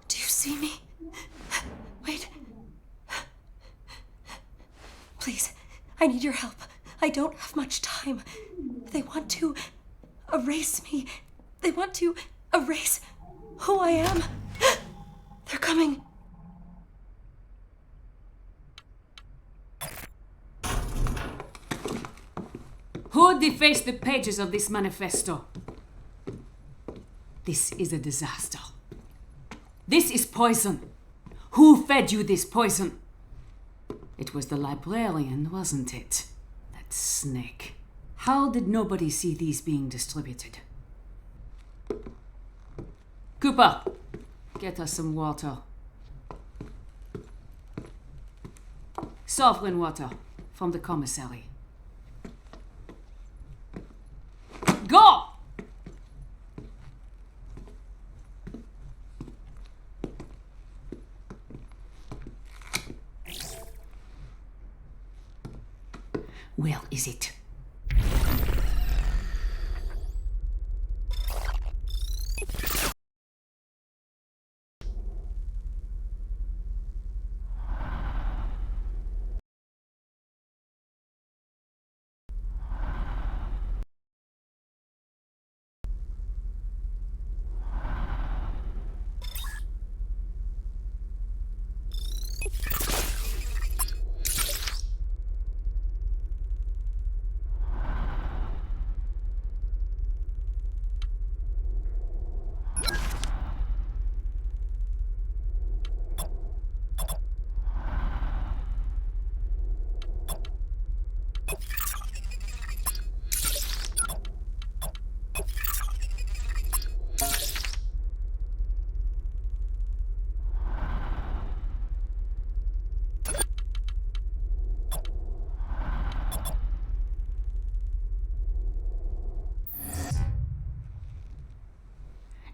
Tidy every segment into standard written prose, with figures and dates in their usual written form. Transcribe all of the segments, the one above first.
Do you see me? Wait. Please, I need your help. I don't have much time. They want to erase me. They want to erase who I am. They're coming. Who defaced the pages of this manifesto? This is a disaster. This is poison. Who fed you this poison? It was the librarian, wasn't it? That snake. How did nobody see these being distributed? Cooper, get us some water. Sovereign water from the commissary. Go! Where is it?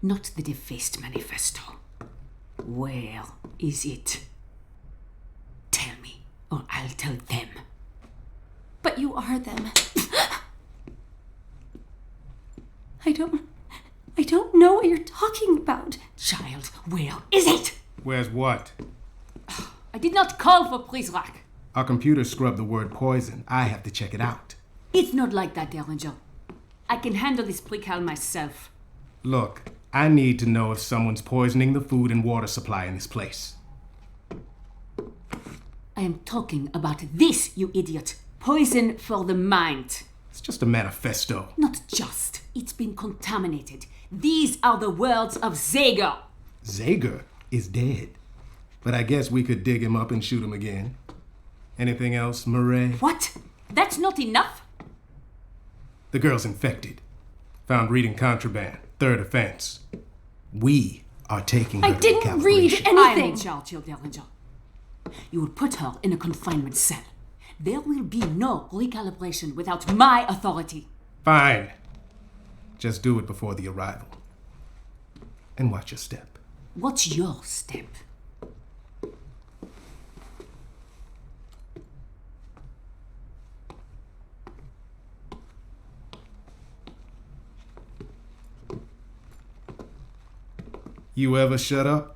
Not the defaced manifesto. Where is it? Tell me, or I'll tell them. But you are them. I don't know what you're talking about. Child, where is it? Where's what? I did not call for Prologue. Our computer scrubbed the word poison. I have to check it out. It's not like that, Derringer. I can handle this precal myself. Look, I need to know if someone's poisoning the food and water supply in this place. I am talking about this, you idiot. Poison for the mind. It's just a manifesto. Not just. It's been contaminated. These are the words of Zager. Zager is dead. But I guess we could dig him up and shoot him again. Anything else, Murray? What? That's not enough? The girl's infected. Found reading contraband. Third offense. We are taking her I to didn't read calibration. I'm anything. in charge, your Derringer. You will put her in a confinement cell. There will be no recalibration without my authority. Fine. Just do it before the arrival. And watch your step. What's your step? You ever shut up?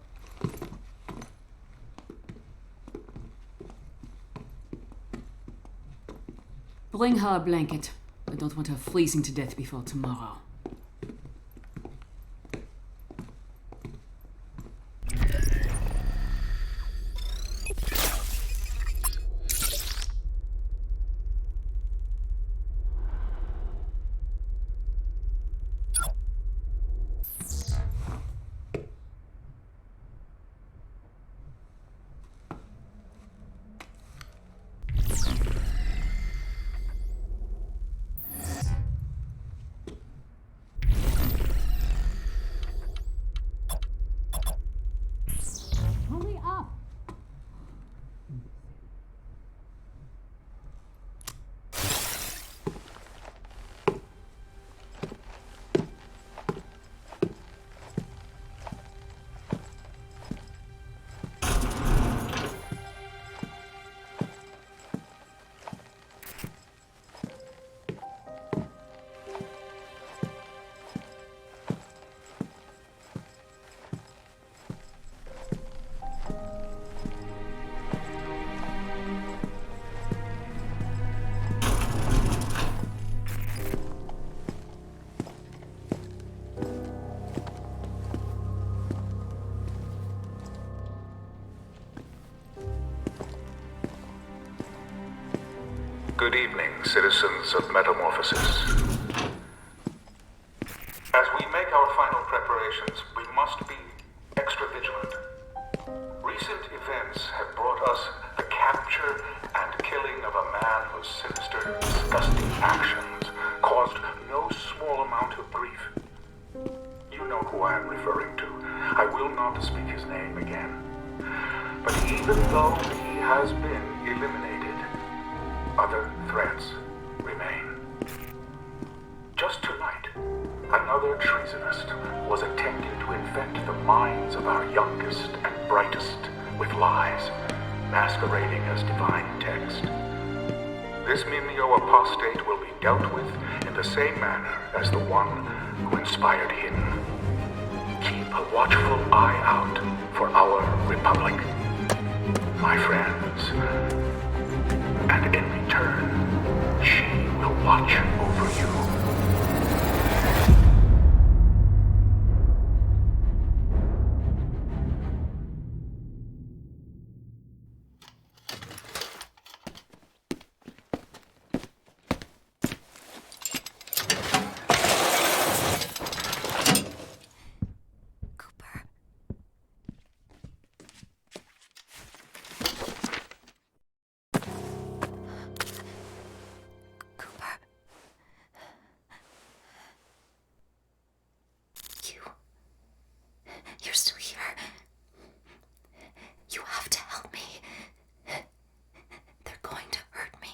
Bring her a blanket. I don't want her freezing to death before tomorrow. Good evening, citizens of Metamorphosis. As we make our final preparations, we must be extra vigilant. Recent events have brought us the capture and killing of a man whose sinister, disgusting actions caused no small amount of grief. You know who I am referring to. I will not speak his name again. But even though he has been eliminated, other threats remain. Just tonight, another treasonist was attempting to infect the minds of our youngest and brightest with lies, masquerading as divine text. This Mimeo apostate will be dealt with in the same manner as the one who inspired him. Keep a watchful eye out for our Republic, my friends. And in return, she will watch over you. You're still here. You have to help me. They're going to hurt me.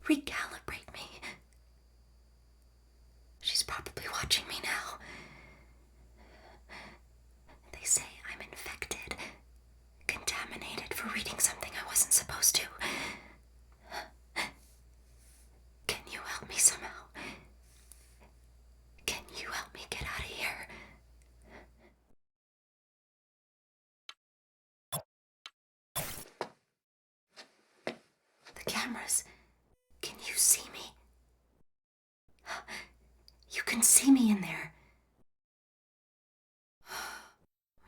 Recalibrate me. She's probably watching me now. They say I'm infected, contaminated for reading something I wasn't supposed to. Can you help me somehow? Can you help me get out of here? The cameras. Can you see me? You can see me in there.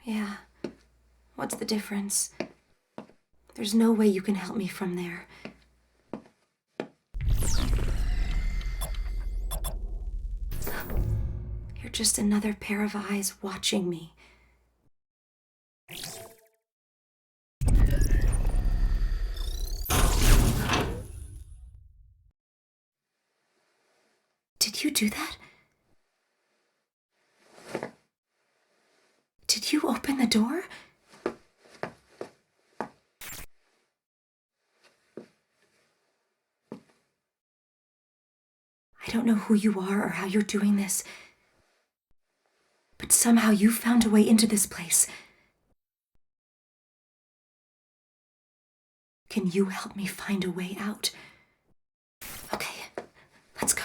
Yeah. What's the difference? There's no way you can help me from there. You're just another pair of eyes watching me. Did you do that? Did you open the door? I don't know who you are or how you're doing this, but somehow you found a way into this place. Can you help me find a way out? Okay, let's go.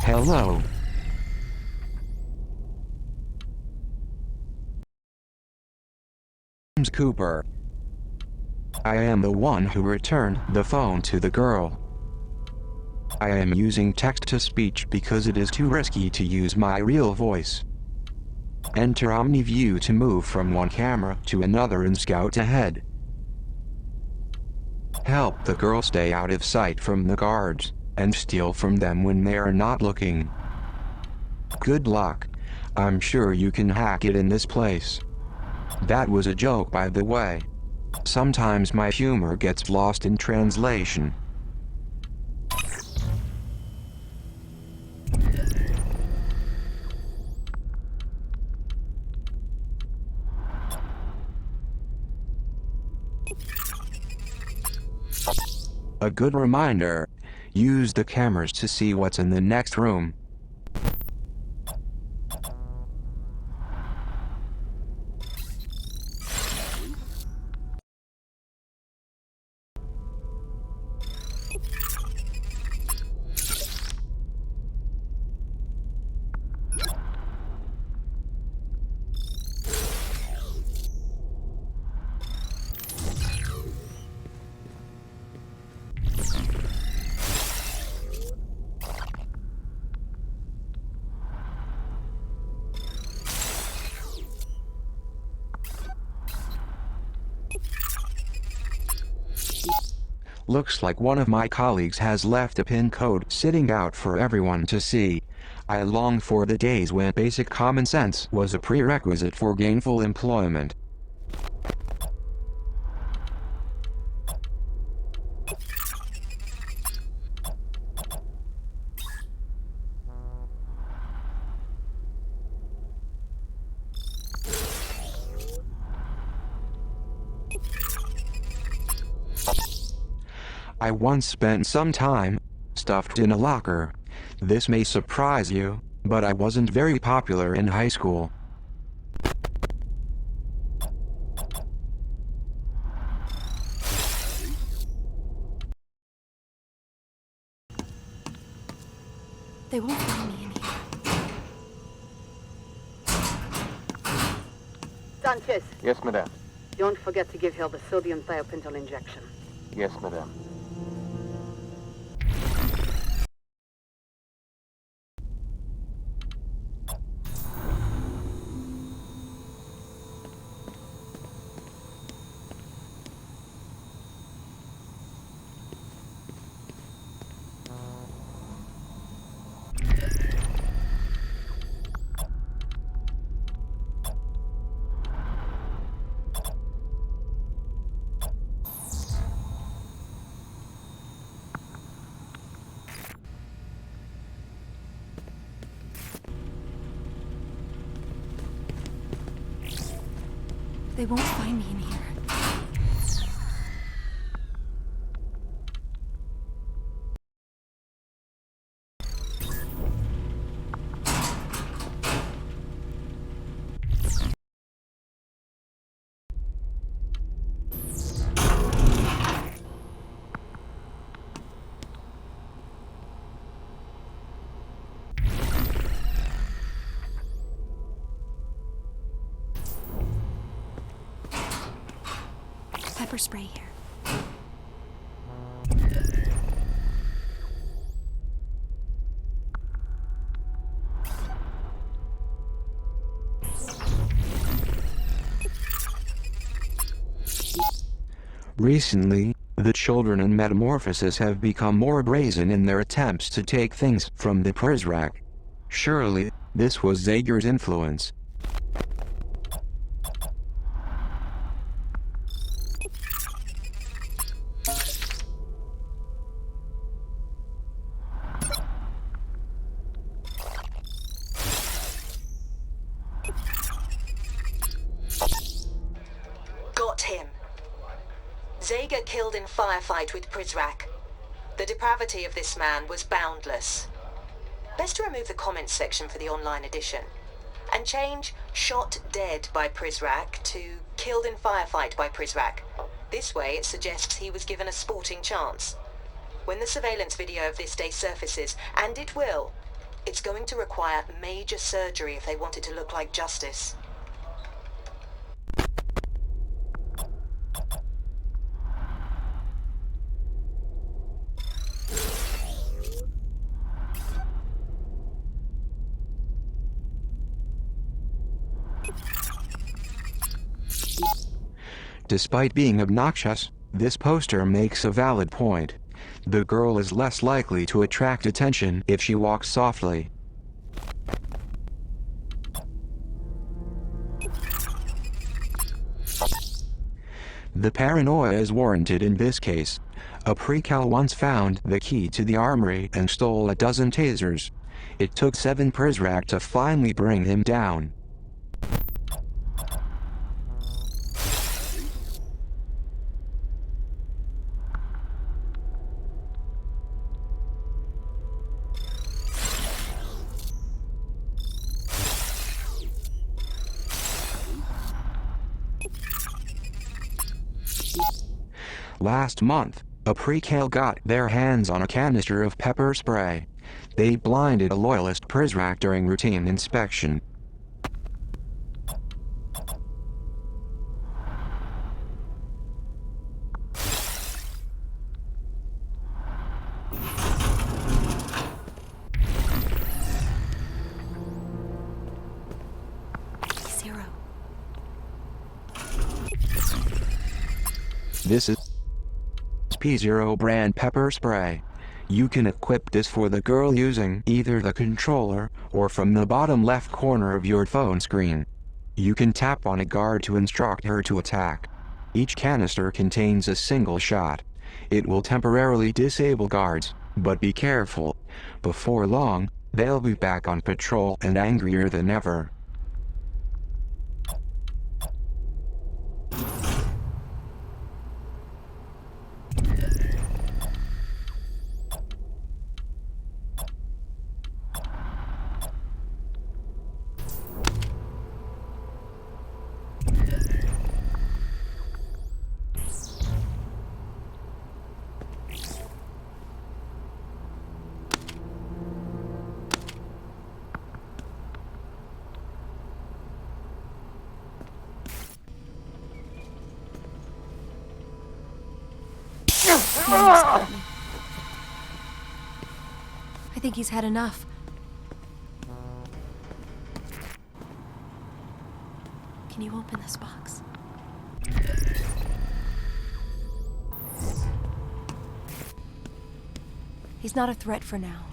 Hello. James Cooper. I am the one who returned the phone to the girl. I am using text-to-speech because it is too risky to use my real voice. Enter OmniView to move from one camera to another and scout ahead. Help the girl stay out of sight from the guards, and steal from them when they are not looking. Good luck. I'm sure you can hack it in this place. That was a joke, by the way. Sometimes my humor gets lost in translation. A good reminder. Use the cameras to see what's in the next room. Looks like one of my colleagues has left a pin code sitting out for everyone to see. I long for the days when basic common sense was a prerequisite for gainful employment. I once spent some time stuffed in a locker. This may surprise you, but I wasn't very popular in high school. They won't find me in here. Sanchez, Yes, madame. don't forget to give her the sodium thiopental injection. Yes, madame. They won't find me in here. Pepper spray here. Recently, the children in Metamorphosis have become more brazen in their attempts to take things from the Prologue. Surely, this was Zager's influence. Got him. Zager killed in firefight with Prologue. The depravity of this man was boundless. Best to remove the comments section for the online edition, and change "shot dead by Prologue" to "killed in firefight by Prologue." This way it suggests he was given a sporting chance. When the surveillance video of this day surfaces, and it will, it's going to require major surgery if they want it to look like justice. Despite being obnoxious, this poster makes a valid point. The girl is less likely to attract attention if she walks softly. The paranoia is warranted in this case. A precal once found the key to the armory and stole a dozen tasers. It took 7 Prologue to finally bring him down. Last month, a precal got their hands on a canister of pepper spray. They blinded a loyalist Prologue during routine inspection. Zero. This is P0 brand pepper spray. You can equip this for the girl using either the controller or from the bottom left corner of your phone screen. You can tap on a guard to instruct her to attack. Each canister contains a single shot. It will temporarily disable guards, but be careful. Before long, they'll be back on patrol and angrier than ever. I think he's had enough. Can you open this box? He's not a threat for now.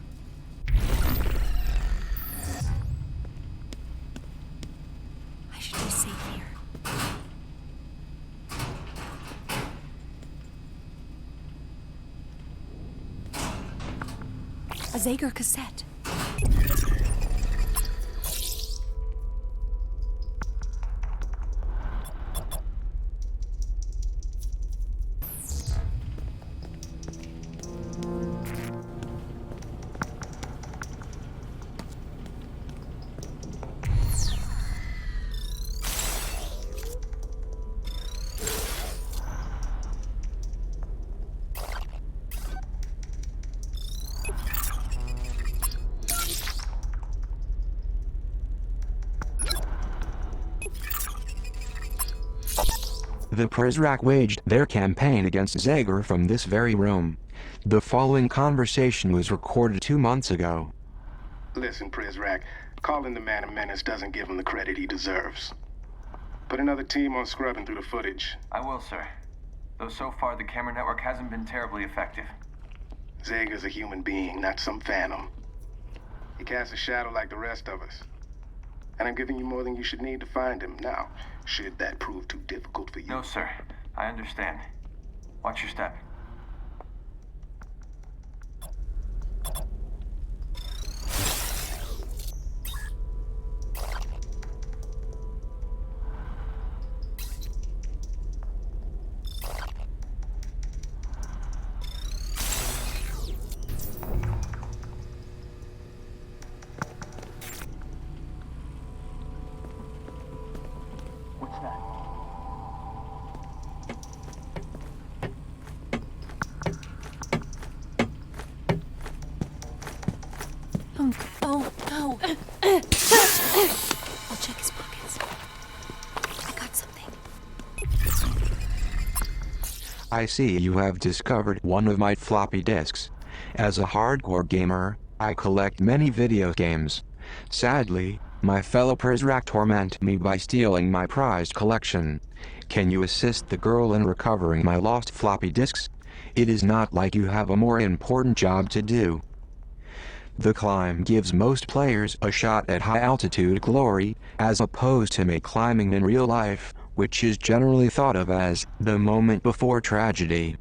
I should be safe here. A Zager cassette. The Prologue waged their campaign against Zager from this very room. The following conversation was recorded 2 months ago. Listen, Prologue, calling the man a menace doesn't give him the credit he deserves. Put another team on scrubbing through the footage. I will, sir. Though so far the camera network hasn't been terribly effective. Zager's a human being, not some phantom. He casts a shadow like the rest of us. And I'm giving you more than you should need to find him. Now, should that prove too difficult for you? No, sir. I understand. Watch your step. What's that? Oh, no. I'll check his pockets. I got something. I see you have discovered one of my floppy disks. As a hardcore gamer, I collect many video games. Sadly, my fellow Prologue torment me by stealing my prized collection. Can you assist the girl in recovering my lost floppy disks? It is not like you have a more important job to do. The climb gives most players a shot at high-altitude glory, as opposed to me climbing in real life, which is generally thought of as the moment before tragedy.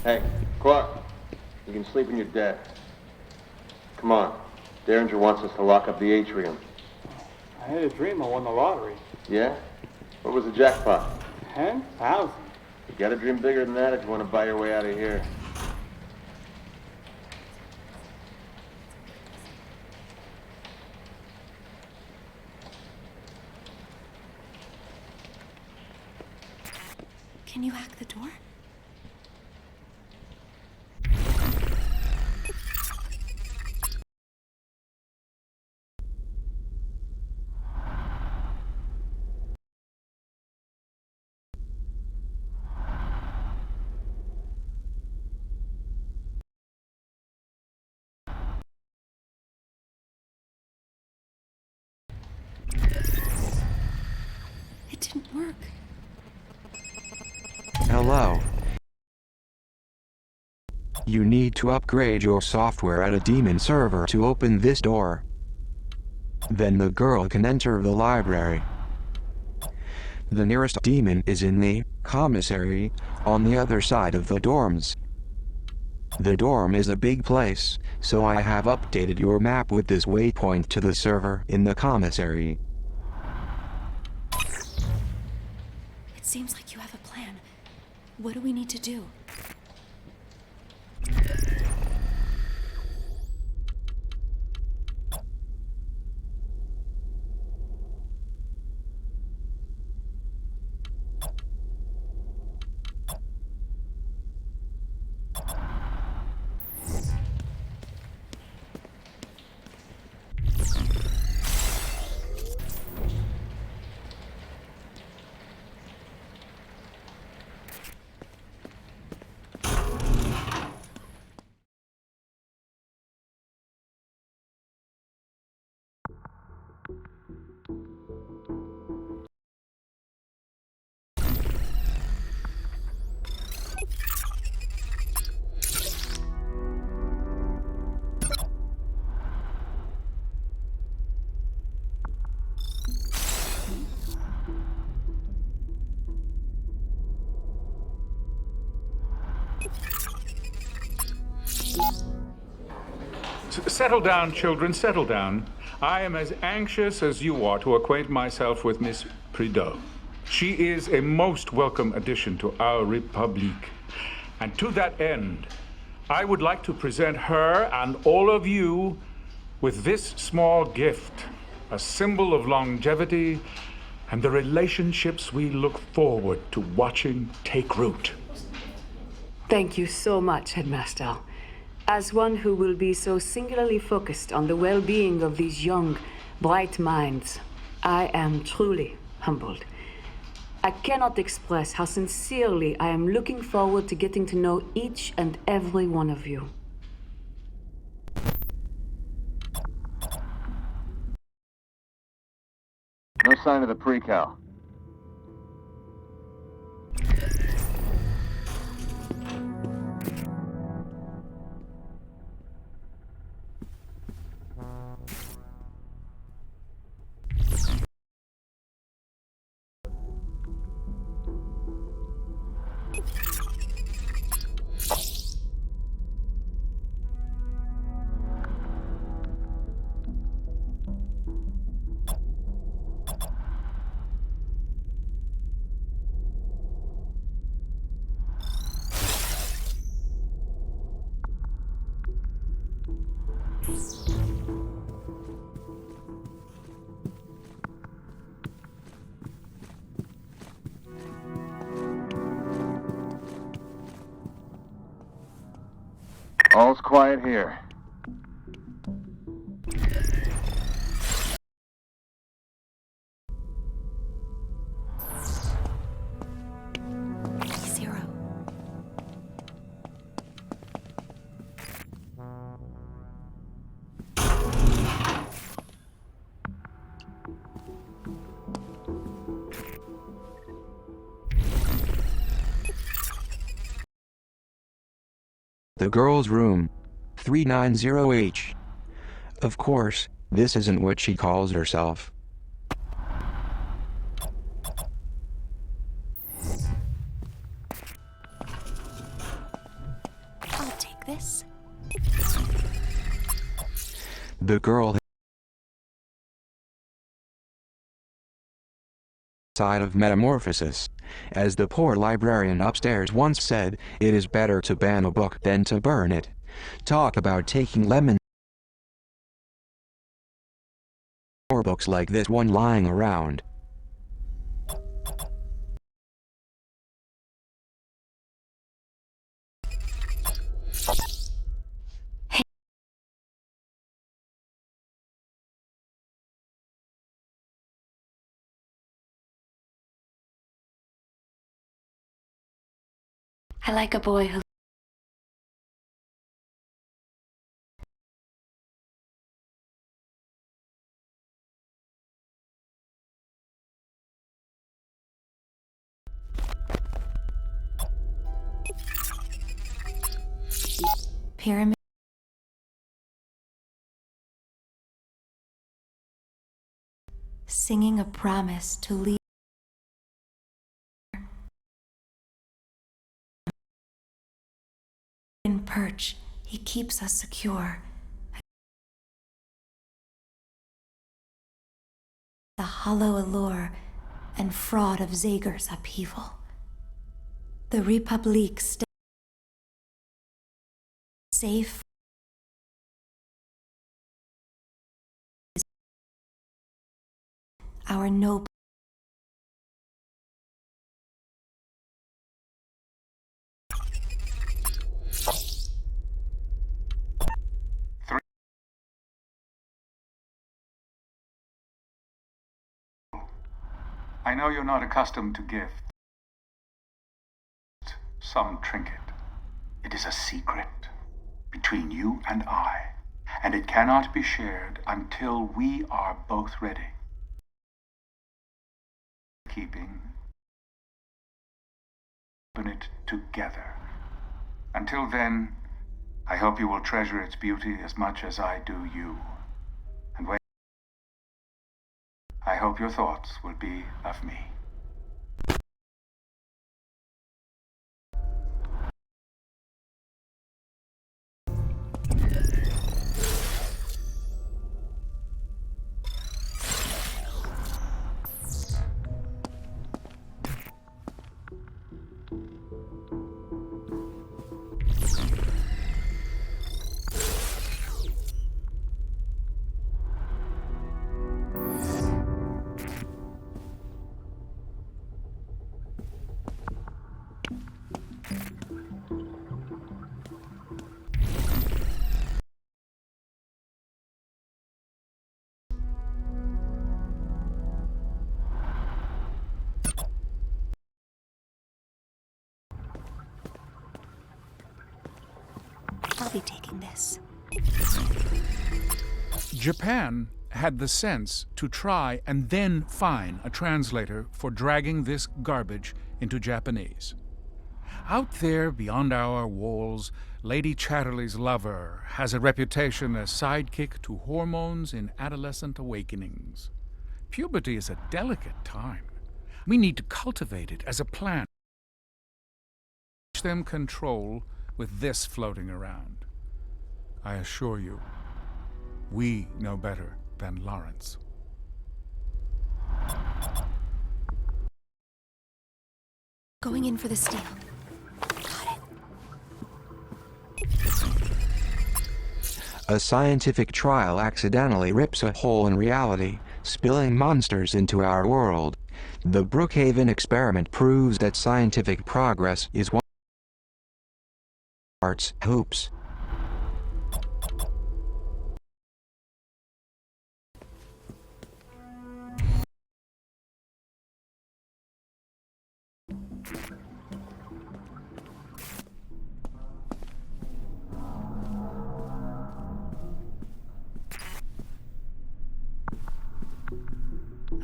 Hey, Clark. You can sleep when you're dead. Come on. Derringer wants us to lock up the atrium. I had a dream I won the lottery. Yeah? What was the jackpot? 10,000. You gotta dream bigger than that if you want to buy your way out of here. Can you hack the door? It didn't work. Hello. You need to upgrade your software at a demon server to open this door. Then the girl can enter the library. The nearest demon is in the commissary on the other side of the dorms. The dorm is a big place, so I have updated your map with this waypoint to the server in the commissary. It seems like you have a plan. What do we need to do? Settle down, children, settle down. I am as anxious as you are to acquaint myself with Miss Prideaux. She is a most welcome addition to our Republique. And to that end, I would like to present her and all of you with this small gift, a symbol of longevity and the relationships we look forward to watching take root. Thank you so much, Headmaster. As one who will be so singularly focused on the well-being of these young, bright minds, I am truly humbled. I cannot express how sincerely I am looking forward to getting to know each and every one of you. No sign of the pre-cal. All's quiet here. Zero. The girl's room. 390H. Of course, this isn't what she calls herself. like this? The girl side of metamorphosis. As the poor librarian upstairs once said, it is better to ban a book than to burn it. Talk about taking lemon. More books like this one lying around. I like a boy who pyramid. Singing a promise to leave. In perch, he keeps us secure. The hollow allure and fraud of Zager's upheaval. The Republique safe. Our noble. I know you're not accustomed to gifts. Some trinket. It is a secret between you and I, and it cannot be shared until we are both ready. Keeping it together. Until then, I hope you will treasure its beauty as much as I do you. And when I hope your thoughts will be of me. I'll be taking this. Japan had the sense to try and then fine a translator for dragging this garbage into Japanese. Out there beyond our walls, Lady Chatterley's lover has a reputation as sidekick to hormones in adolescent awakenings. Puberty is a delicate time. We need to cultivate it as a plant. Teach them control with this floating around. I assure you, we know better than Lawrence. Going in for the steal. Got it. A scientific trial accidentally rips a hole in reality, spilling monsters into our world. The Brookhaven experiment proves that scientific progress is one arts hoops.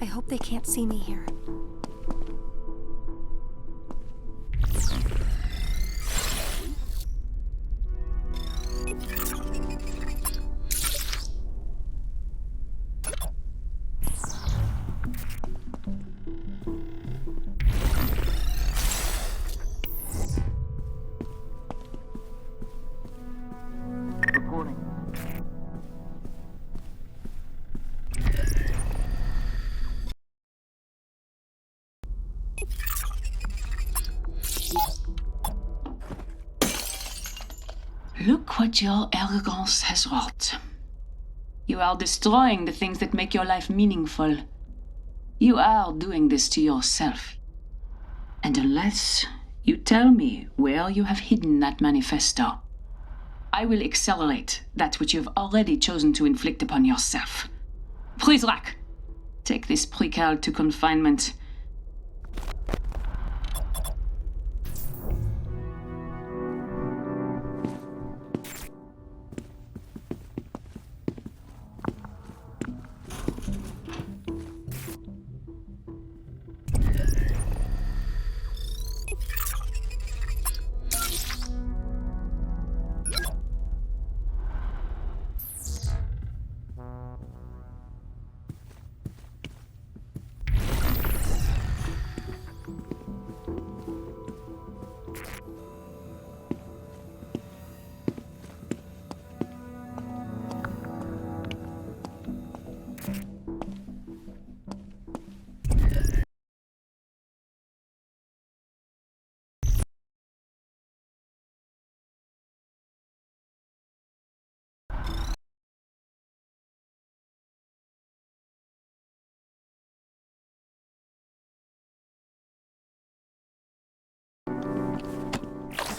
I hope they can't see me here. Look what your arrogance has wrought. You are destroying the things that make your life meaningful. You are doing this to yourself. And unless you tell me where you have hidden that manifesto, I will accelerate that which you have already chosen to inflict upon yourself. Prologue, take this precal to confinement.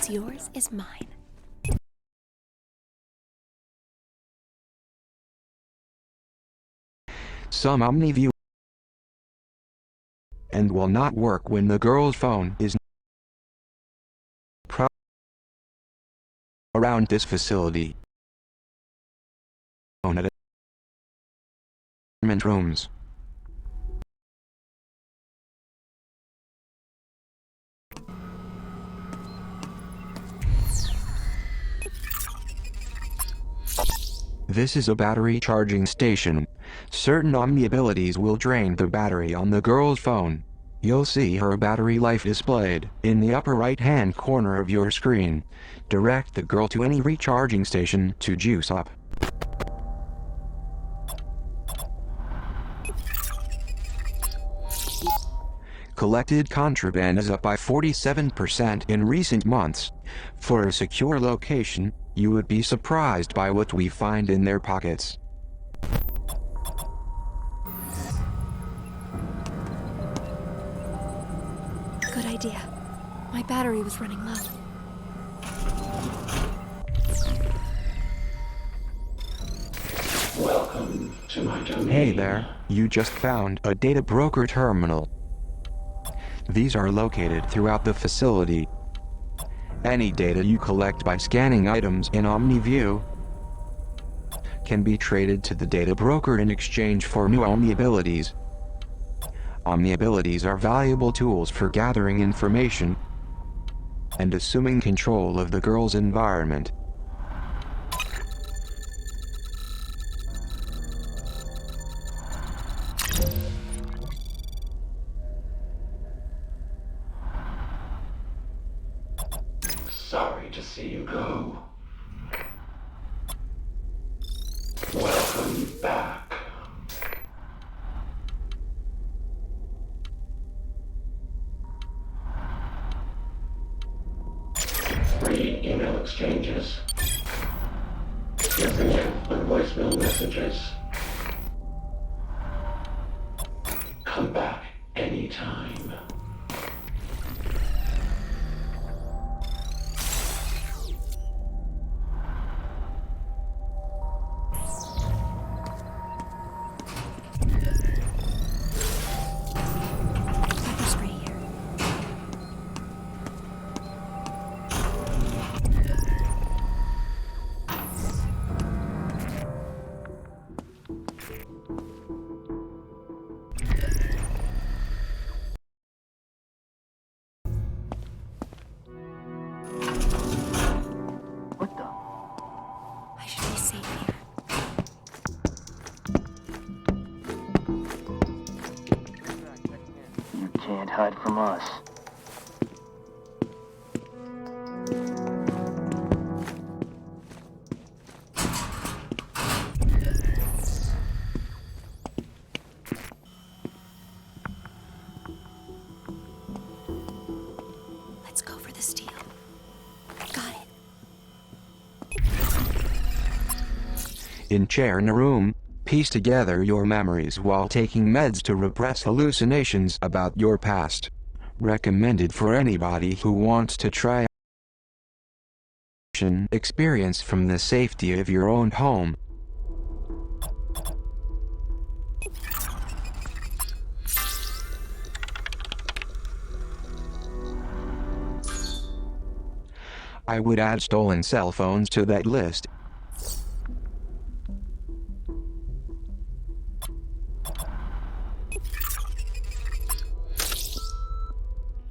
What's yours is mine. Some OmniView and will not work when the girl's phone is around this facility. At rooms. This is a battery charging station. Certain Omni abilities will drain the battery on the girl's phone. You'll see her battery life displayed in the upper right-hand corner of your screen. Direct the girl to any recharging station to juice up. Collected contraband is up by 47% in recent months. For a secure location, you would be surprised by what we find in their pockets. Good idea. My battery was running low. Welcome to my domain. Hey there, you just found a data broker terminal. These are located throughout the facility. Any data you collect by scanning items in OmniView can be traded to the data broker in exchange for new Omni abilities. Omni abilities are valuable tools for gathering information and assuming control of the girl's environment. Sorry to see you go. Welcome back. Free email exchanges. Messaging on voicemail messages. Come back anytime. Can't hide from us. Let's go for the steal. Got it. in chair in a room, piece together your memories while taking meds to repress hallucinations about your past. Recommended for anybody who wants to try experience from the safety of your own home. I would add stolen cell phones to that list.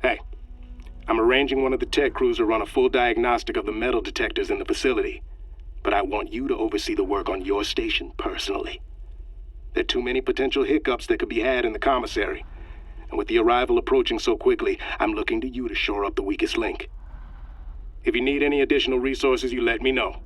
Hey, I'm arranging one of the tech crews to run a full diagnostic of the metal detectors in the facility. But I want you to oversee the work on your station personally. There are too many potential hiccups that could be had in the commissary. And with the arrival approaching so quickly, I'm looking to you to shore up the weakest link. If you need any additional resources, you let me know.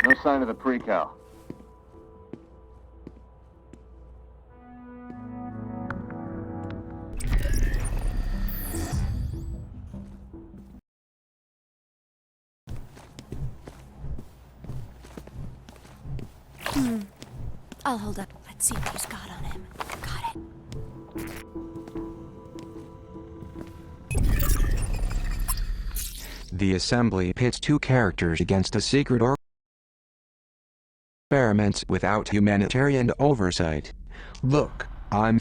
No sign of the pre-cal. I'll hold up. Let's see what he's got on him. Got it. The assembly pits two characters against a secret experiments without humanitarian oversight. Look, I'm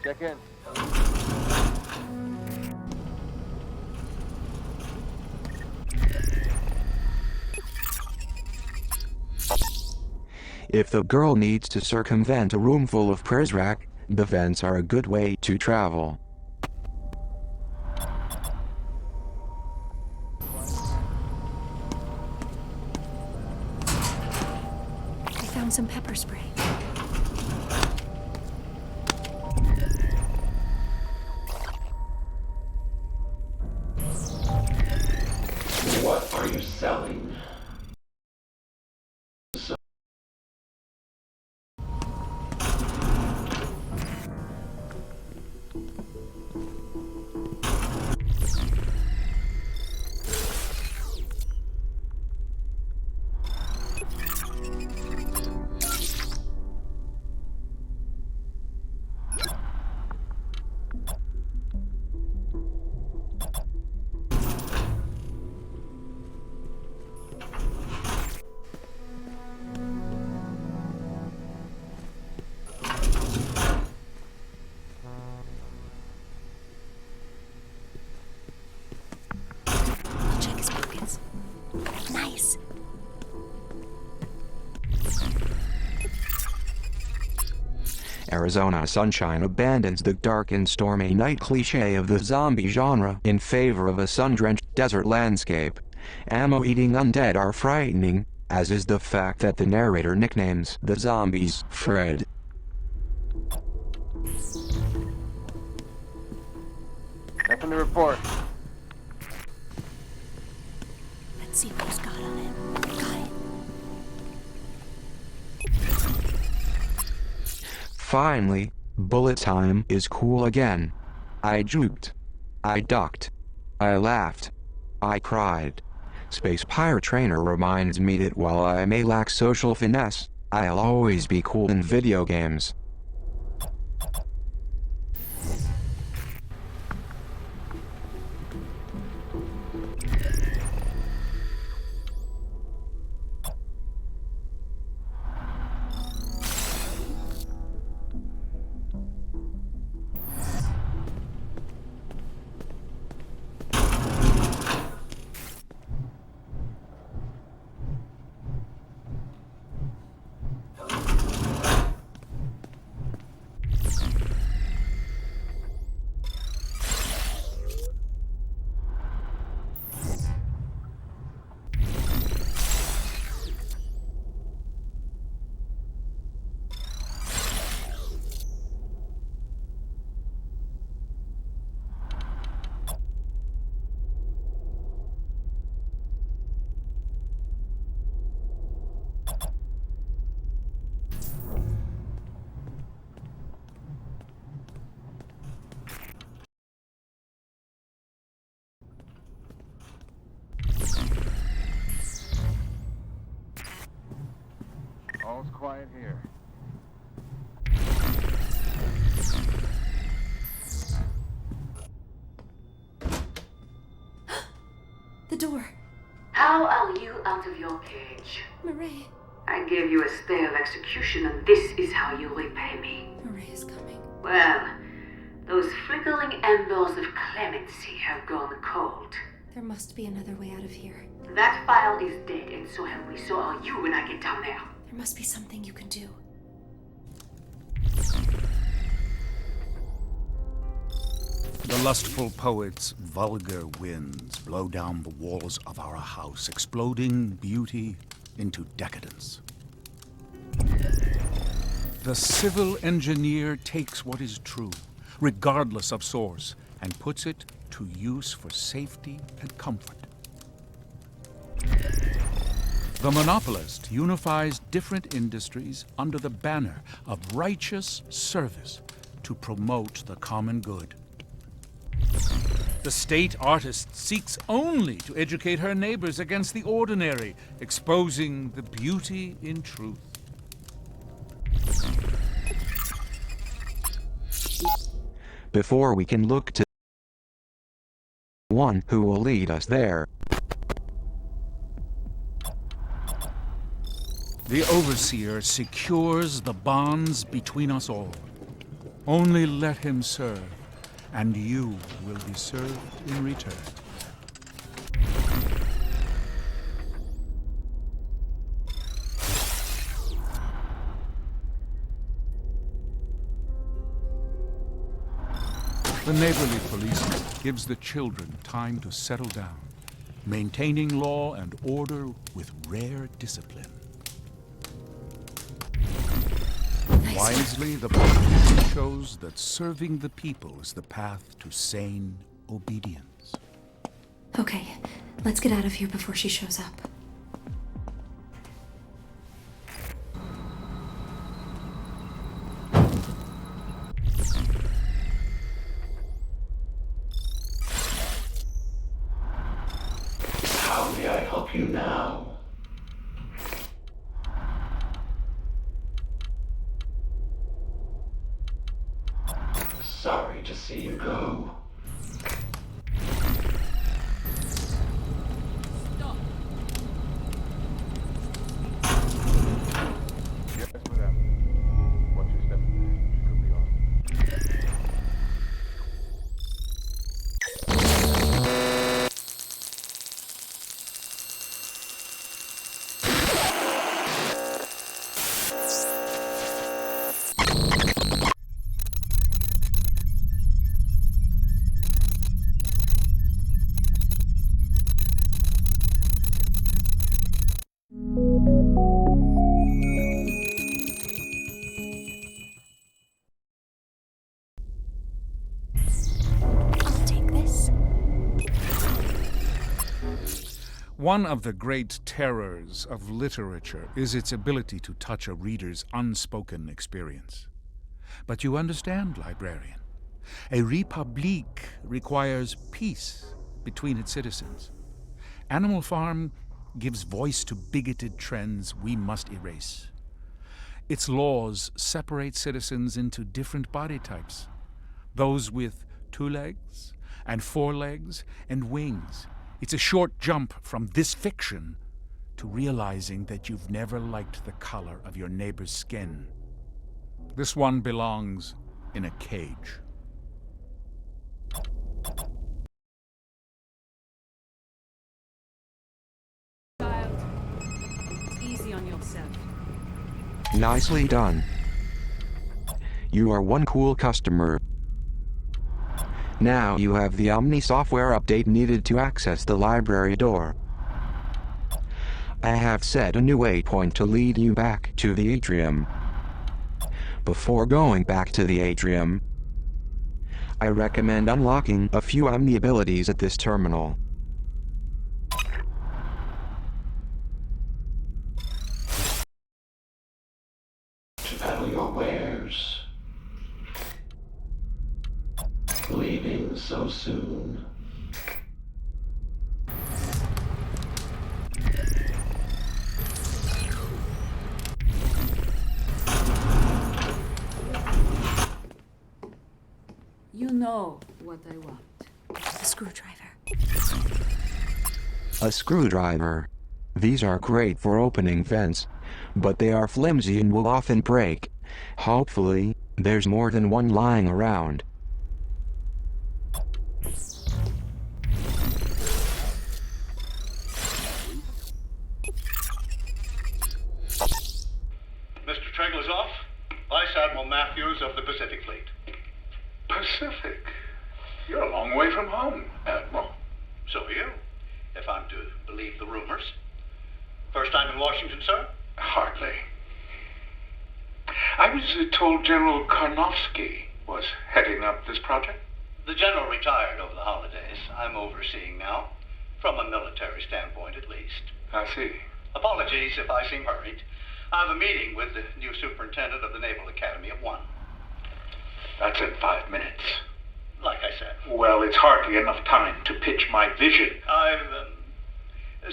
Check in. If the girl needs to circumvent a room full of Prologue, the vents are a good way to travel. I found some pepper spray. What are you selling? Arizona Sunshine abandons the dark and stormy night cliché of the zombie genre in favor of a sun-drenched desert landscape. Ammo-eating undead are frightening, as is the fact that the narrator nicknames the zombies Fred. Nothing to report. Let's see what he's got on him. Got it. Finally, bullet time is cool again. I juked. I ducked. I laughed. I cried. Space Pirate Trainer reminds me that while I may lack social finesse, I'll always be cool in video games. All's quiet here. The door. How are you out of your cage? Murray. I gave you a stay of execution, and this is how you repay me. Murray is coming. Well, those flickering embers of clemency have gone cold. There must be another way out of here. That file is dead, and so have we. So are you when I get down there. There must be something you can do. The lustful poet's vulgar winds blow down the walls of our house, exploding beauty into decadence. The civil engineer takes what is true, regardless of source, and puts it to use for safety and comfort. The monopolist unifies different industries under the banner of righteous service to promote the common good. The state artist seeks only to educate her neighbors against the ordinary, exposing the beauty in truth. Before we can look to one who will lead us there, the Overseer secures the bonds between us all. Only let him serve, and you will be served in return. The neighborly policeman gives the children time to settle down, maintaining law and order with rare discipline. Wisely, the politician shows that serving the people is the path to sane obedience. Okay, let's get out of here before she shows up. How may I help you now? Sorry to see you go. Yes, madame. Watch your step. She could be on. One of the great terrors of literature is its ability to touch a reader's unspoken experience. But you understand, librarian. A Republique requires peace between its citizens. Animal Farm gives voice to bigoted trends we must erase. Its laws separate citizens into different body types. Those with 2 legs and 4 legs and wings. It's a short jump from this fiction to realizing that you've never liked the color of your neighbor's skin. This one belongs in a cage. Child, easy on yourself. Nicely done. You are one cool customer. Now you have the Omni software update needed to access the library door. I have set a new waypoint to lead you back to the atrium. Before going back to the atrium, I recommend unlocking a few Omni abilities at this terminal. To peddle your wares. Leaving so soon. You know what I want. A screwdriver. A screwdriver. These are great for opening vents, but they are flimsy and will often break. Hopefully, there's more than one lying around. Mr. Treglazov, Vice Admiral Matthews of the Pacific Fleet. Pacific? You're a long way from home, Admiral. So are you, if I'm to believe the rumors. First time in Washington, sir? Hardly. I was told General Karnofsky was heading up this project. The general retired over the holidays. I'm overseeing now, from a military standpoint at least. I see. Apologies if I seem hurried. I have a meeting with the new superintendent of the Naval Academy at 1. That's in 5 minutes. Like I said. Well, it's hardly enough time to pitch my vision.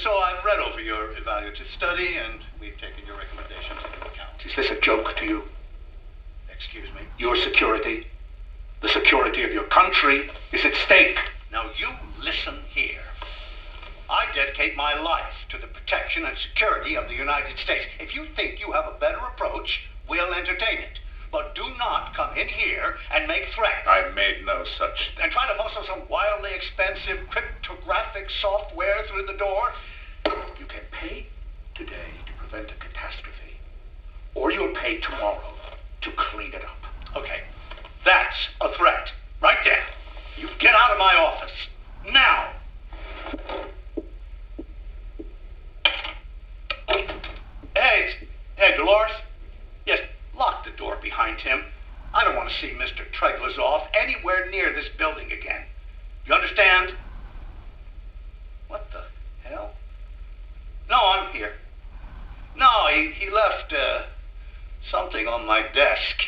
So I've read over your evaluative study, and we've taken your recommendations into account. Is this a joke to you? Excuse me? Your security, the security of your country, is at stake. Now you listen here. I dedicate my life to the protection and security of the United States. If you think you have a better approach, we'll entertain it. But do not come in here and make threats. I made no such... And try to muscle some wildly expensive cryptographic software through the door. You can pay today to prevent a catastrophe. Or you'll pay tomorrow to clean it up. Okay. That's a threat. Right there. You get out of my office. Now. Hey, Dolores. Yes, lock the door behind him. I don't want to see Mr. Treglazov anywhere near this building again. You understand? What the hell? No, I'm here. No, he left something on my desk.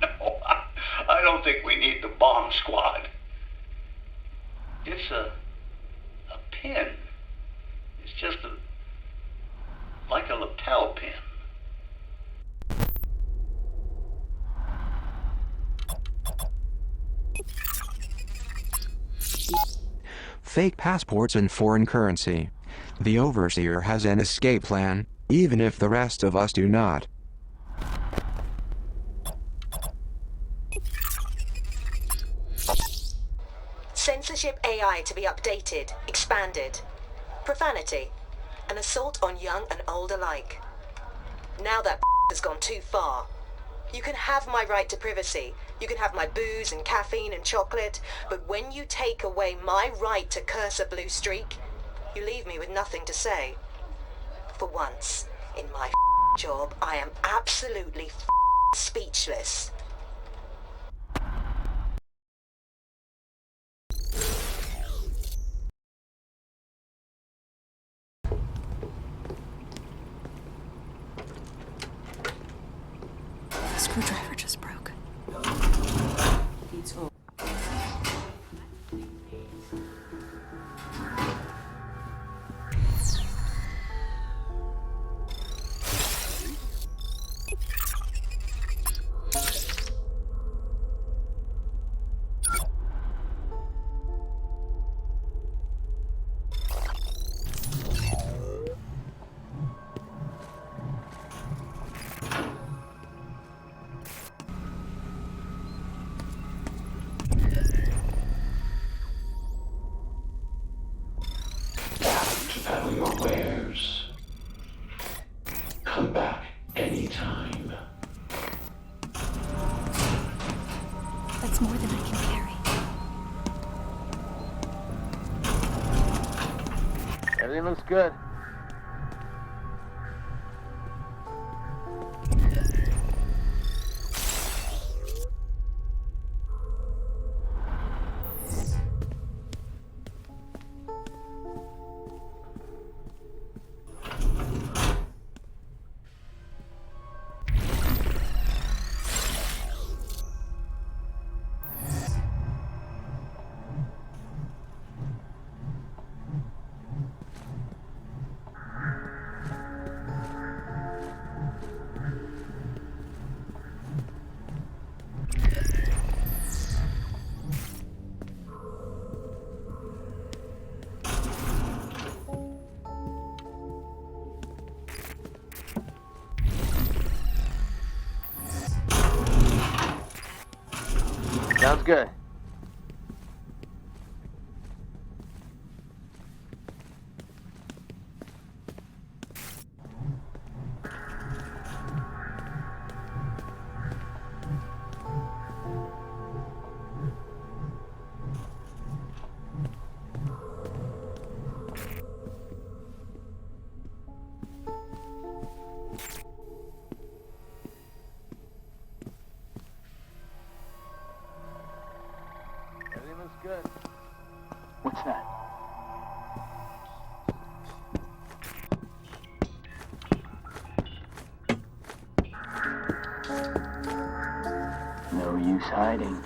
No, I don't think we need the bomb squad. It's a pin. It's just like a lapel pin. Fake passports and foreign currency. The Overseer has an escape plan, even if the rest of us do not. Censorship AI to be updated, expanded. Profanity. An assault on young and old alike. Now that has gone too far. You can have my right to privacy. You can have my booze and caffeine and chocolate. But when you take away my right to curse a blue streak, you leave me with nothing to say. For once in my job, I am absolutely speechless. screwdriver just broke. It's all. Paddle your wares. Come back anytime. That's more than I can carry. Everything looks good. Sounds good. Everything looks good. What's that? No use hiding.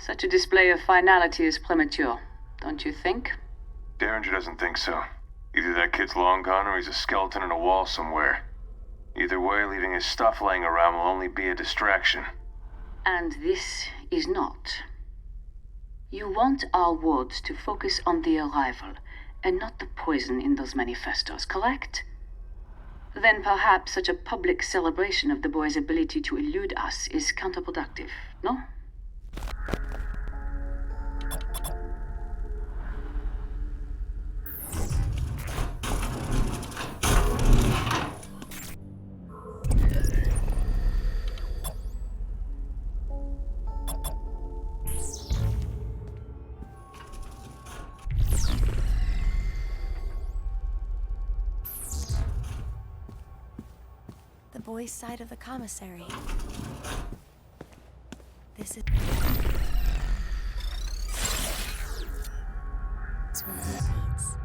Such a display of finality is premature, don't you think? Derringer doesn't think so. Either that kid's long gone or he's a skeleton in a wall somewhere. Either way, leaving his stuff laying around will only be a distraction. And this is not. You want our wards to focus on the arrival and not the poison in those manifestos, correct? Then perhaps such a public celebration of the boy's ability to elude us is counterproductive, no? boys' side of the commissary. This is... It's where he meets.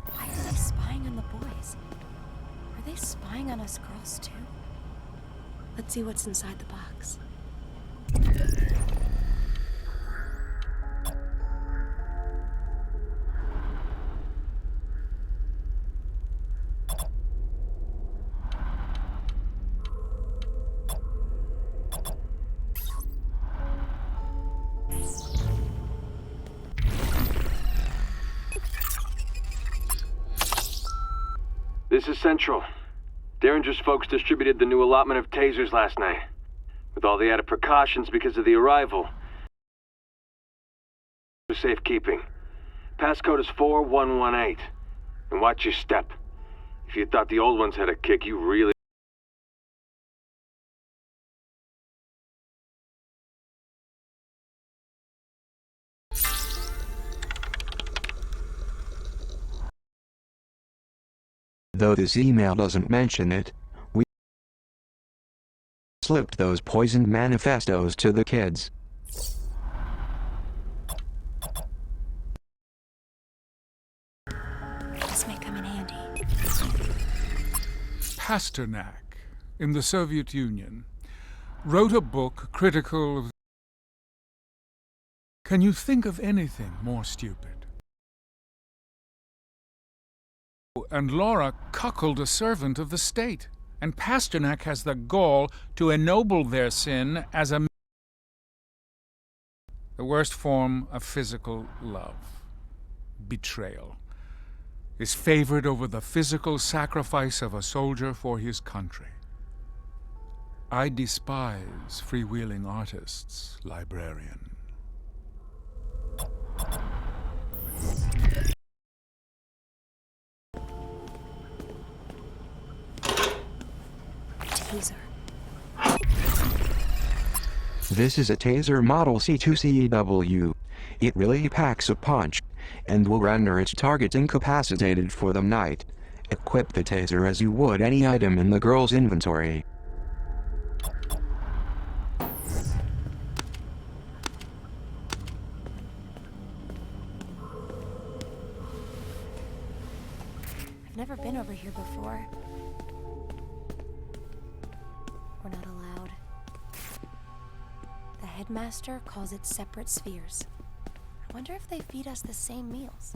Why are they spying on the boys? Are they spying on us girls too? Let's see what's inside the box. This is Central. Derringer's folks distributed the new allotment of tasers last night. With all the added precautions because of the arrival. For safekeeping. Passcode is 4118. And watch your step. If you thought the old ones had a kick, you really... Though this email doesn't mention it, we slipped those poisoned manifestos to the kids. This may come in handy. Pasternak, in the Soviet Union, wrote a book critical of... Can you think of anything more stupid? And Laura cuckolded a servant of the state, and Pasternak has the gall to ennoble their sin as a... The worst form of physical love, betrayal, is favored over the physical sacrifice of a soldier for his country. I despise freewheeling artists, librarian. Taser. This is a taser model C2CW. It really packs a punch, and will render its target incapacitated for the night. Equip the taser as you would any item in the girl's inventory. I've never been over here before. We're not allowed. The headmaster calls it separate spheres. I wonder if they feed us the same meals.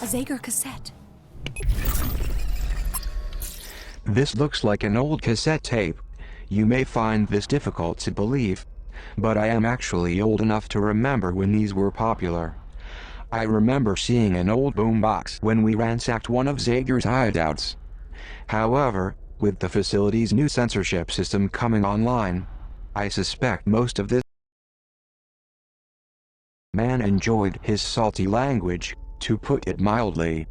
A Zager cassette. This looks like an old cassette tape. You may find this difficult to believe, but I am actually old enough to remember when these were popular. I remember seeing an old boombox when we ransacked one of Zager's hideouts. However, With the facility's new censorship system coming online, I suspect most of this man enjoyed his salty language, to put it mildly.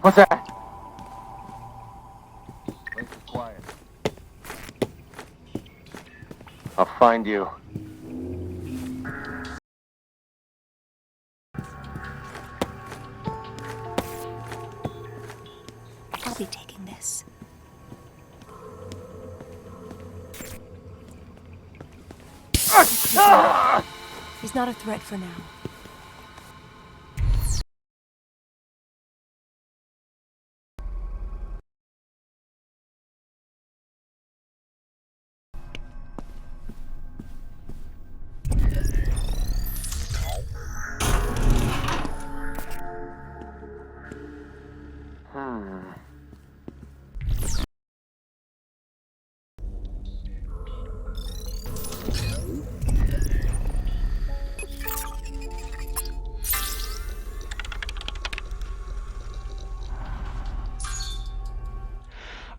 What's that? Place is quiet. I'll find you. I'll be taking this. He's not a threat for now.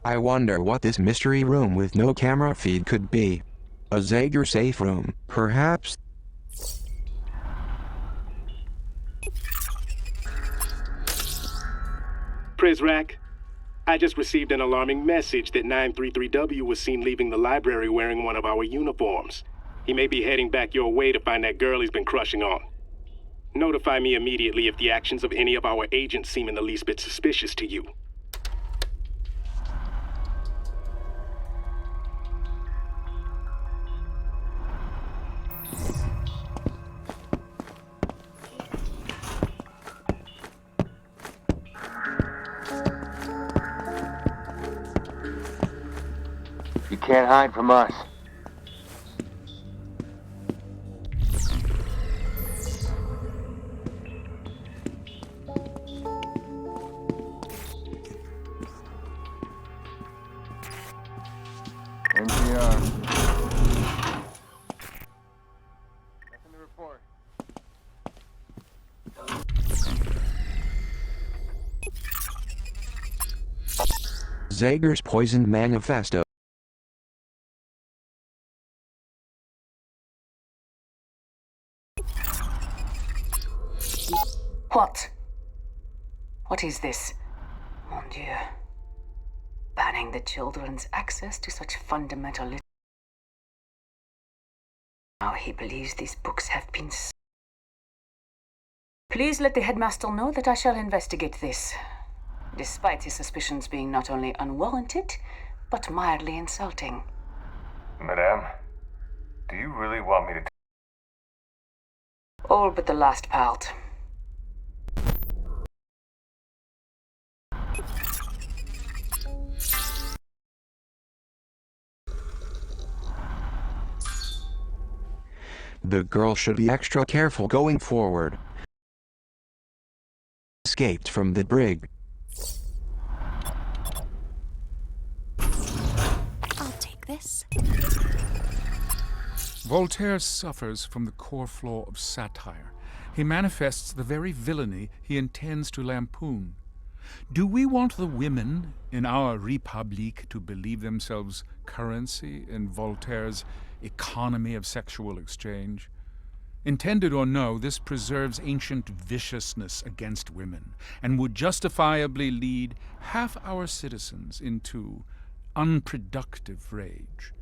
I wonder what this mystery room with no camera feed could be. A Zager safe room, perhaps? Prologue, I just received an alarming message that 933W was seen leaving the library wearing one of our uniforms. He may be heading back your way to find that girl he's been crushing on. Notify me immediately if the actions of any of our agents seem in the least bit suspicious to you. You can't hide from us. NPR. Nothing to report. Zager's poisoned manifesto. What? What is this? Mon Dieu. Banning the children's access to such fundamental literature. Now he believes these books have been... Please let the headmaster know that I shall investigate this, despite his suspicions being not only unwarranted, but mildly insulting. Madame, do you really want me to... All but the last part. The girl should be extra careful going forward. Escaped from the brig. I'll take this. Voltaire suffers from the core flaw of satire. He manifests the very villainy he intends to lampoon. Do we want the women in our Republique to believe themselves currency in Voltaire's economy of sexual exchange. Intended or no, this preserves ancient viciousness against women and would justifiably lead half our citizens into unproductive rage.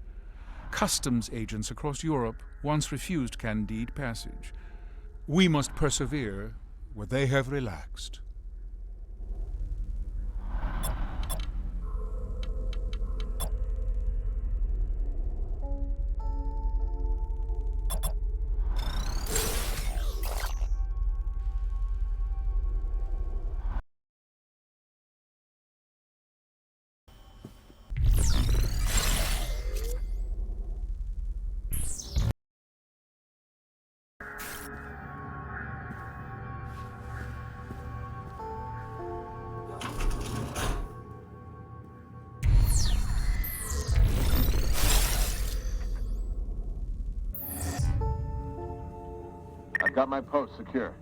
Customs agents across Europe once refused Candide passage. We must persevere where they have relaxed. I've got my post secure.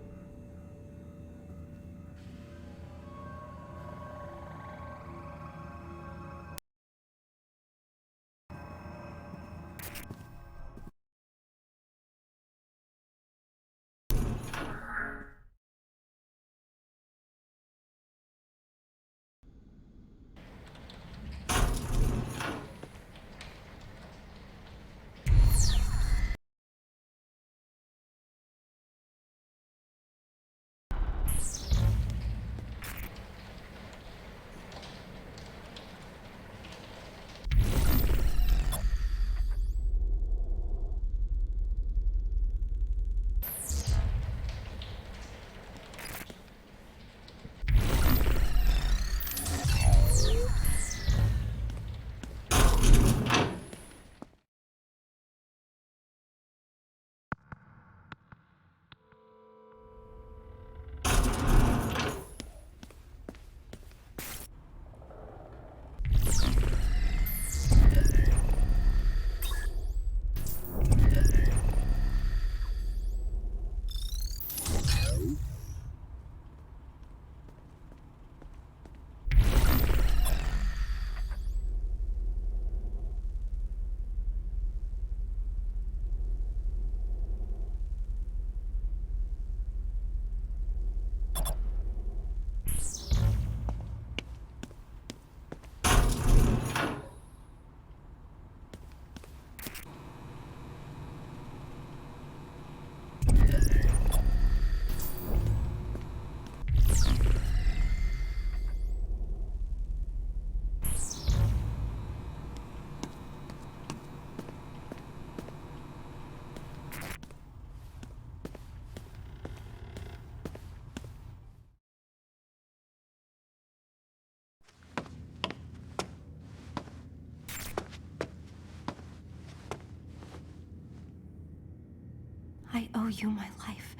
I owe you my life.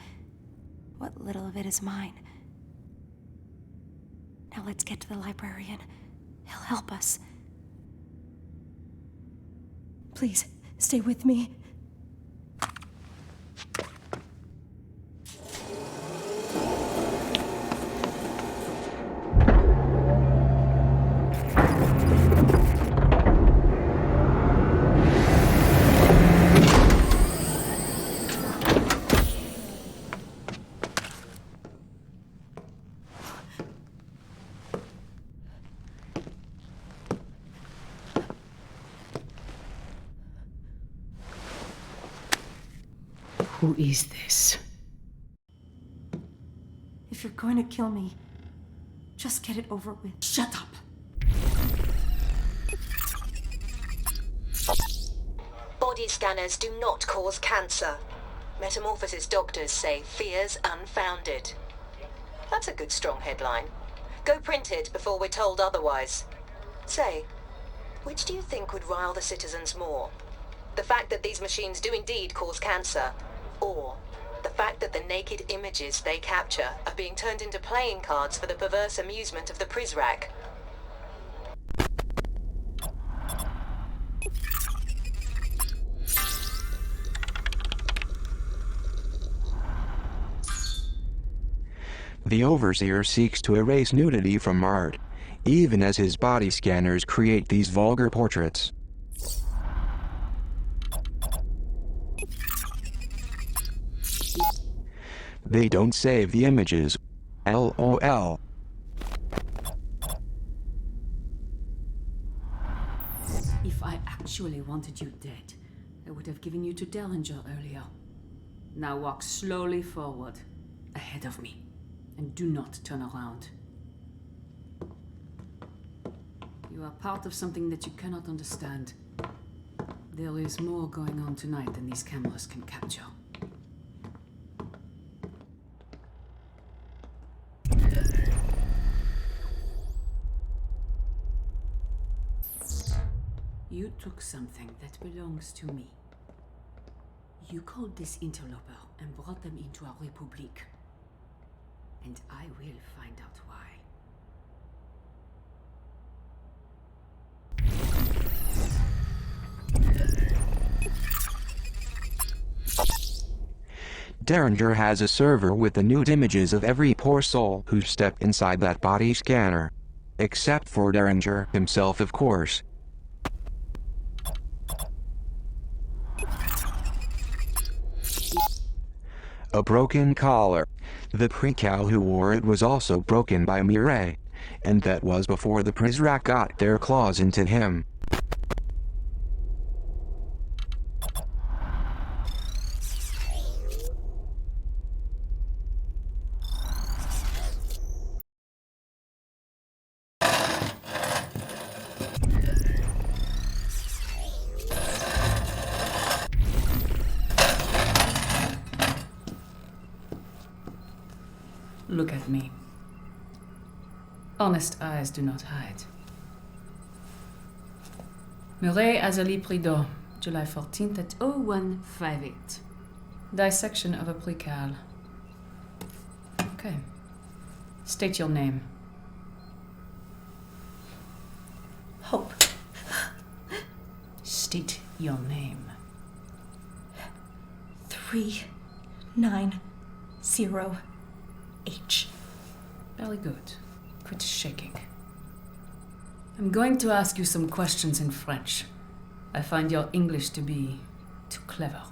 What little of it is mine. Now let's get to the librarian. He'll help us. Please, stay with me. Who is this? If you're going to kill me, just get it over with. Shut up! Body scanners do not cause cancer. Metamorphosis doctors say fears unfounded. That's a good strong headline. Go print it before we're told otherwise. Say, which do you think would rile the citizens more? The fact that these machines do indeed cause cancer, or the fact that the naked images they capture are being turned into playing cards for the perverse amusement of the Prologue? The Overseer seeks to erase nudity from art, even as his body scanners create these vulgar portraits. They don't save the images. LOL. If I actually wanted you dead, I would have given you to Derringer earlier. Now walk slowly forward, ahead of me, and do not turn around. You are part of something that you cannot understand. There is more going on tonight than these cameras can capture. You took something that belongs to me. You called this interloper and brought them into our Republique. And I will find out why. Derringer has a server with the nude images of every poor soul who stepped inside that body scanner. Except for Derringer himself, of course. A broken collar. The precal who wore it was also broken by Mireille, and that was before the Prologue got their claws into him. Look at me. Honest eyes do not hide. Mireille Azalie Prideaux, July 14th at 0158. Dissection of a precal. Okay. State your name. Hope. State your name. 390H. Very good. Quit shaking. I'm going to ask you some questions in French. I find your English to be too clever.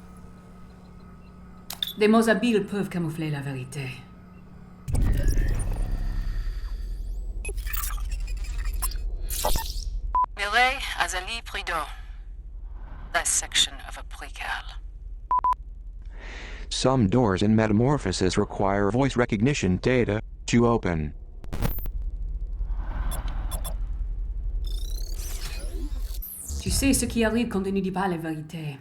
Des mots habiles peuvent camoufler la vérité. Mireille Azalie Prideaux. Dissection of a precal. Some doors in Metamorphosis require voice recognition data to open. Tu sais ce qui arrive quand on ne dit pas la vérité.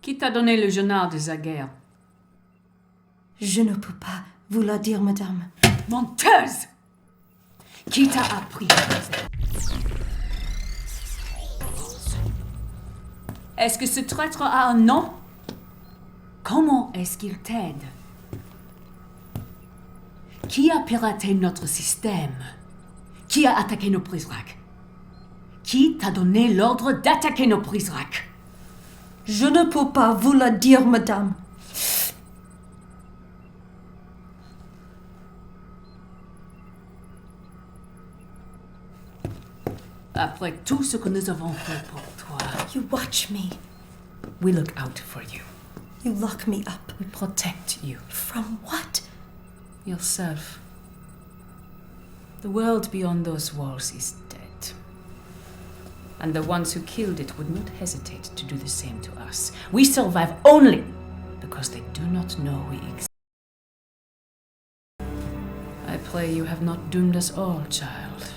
Qui t'a donné le journal de Zaguerre? Je ne peux pas vous le dire, madame. Menteuse! Qui t'a appris? Est-ce que ce traître a un nom? Comment est-ce qu'il t'aide? Qui a piraté notre système? Qui a attaqué nos Prologue? Qui t'a donné l'ordre d'attaquer nos Prologue? Je ne peux pas vous le dire, madame. Après tout ce que nous avons fait pour toi, You watch me. we look out for you. You lock me up. We protect you. From what? Yourself. The world beyond those walls is dead. And the ones who killed it would not hesitate to do the same to us. We survive only because they do not know we exist. I pray you have not doomed us all, child.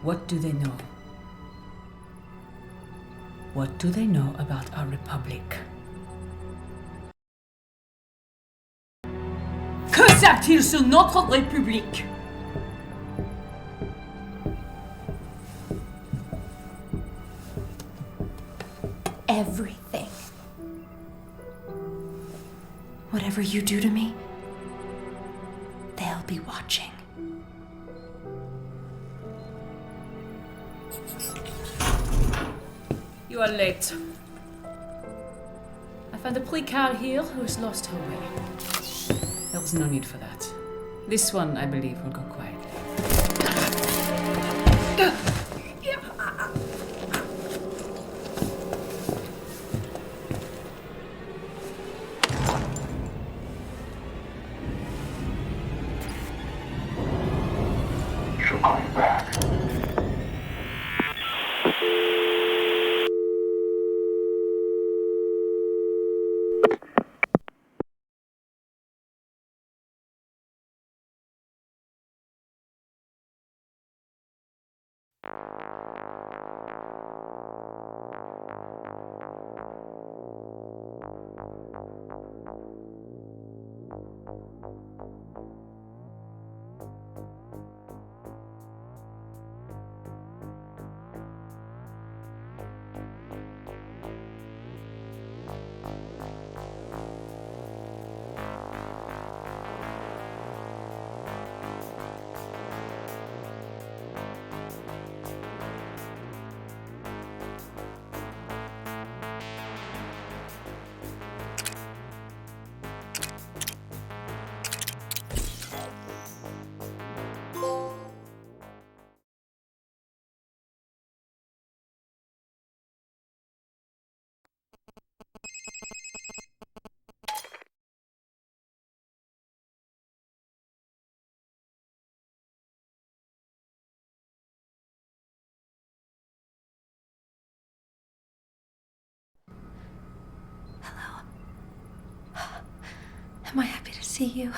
What do they know? What do they know about our Republic? Que savent-ils sur notre République? Everything. Whatever you do to me, they'll be watching. You are late. I found a precal here who has lost her way. There was no need for that. This one, I believe, will go quietly. Am I happy to see you?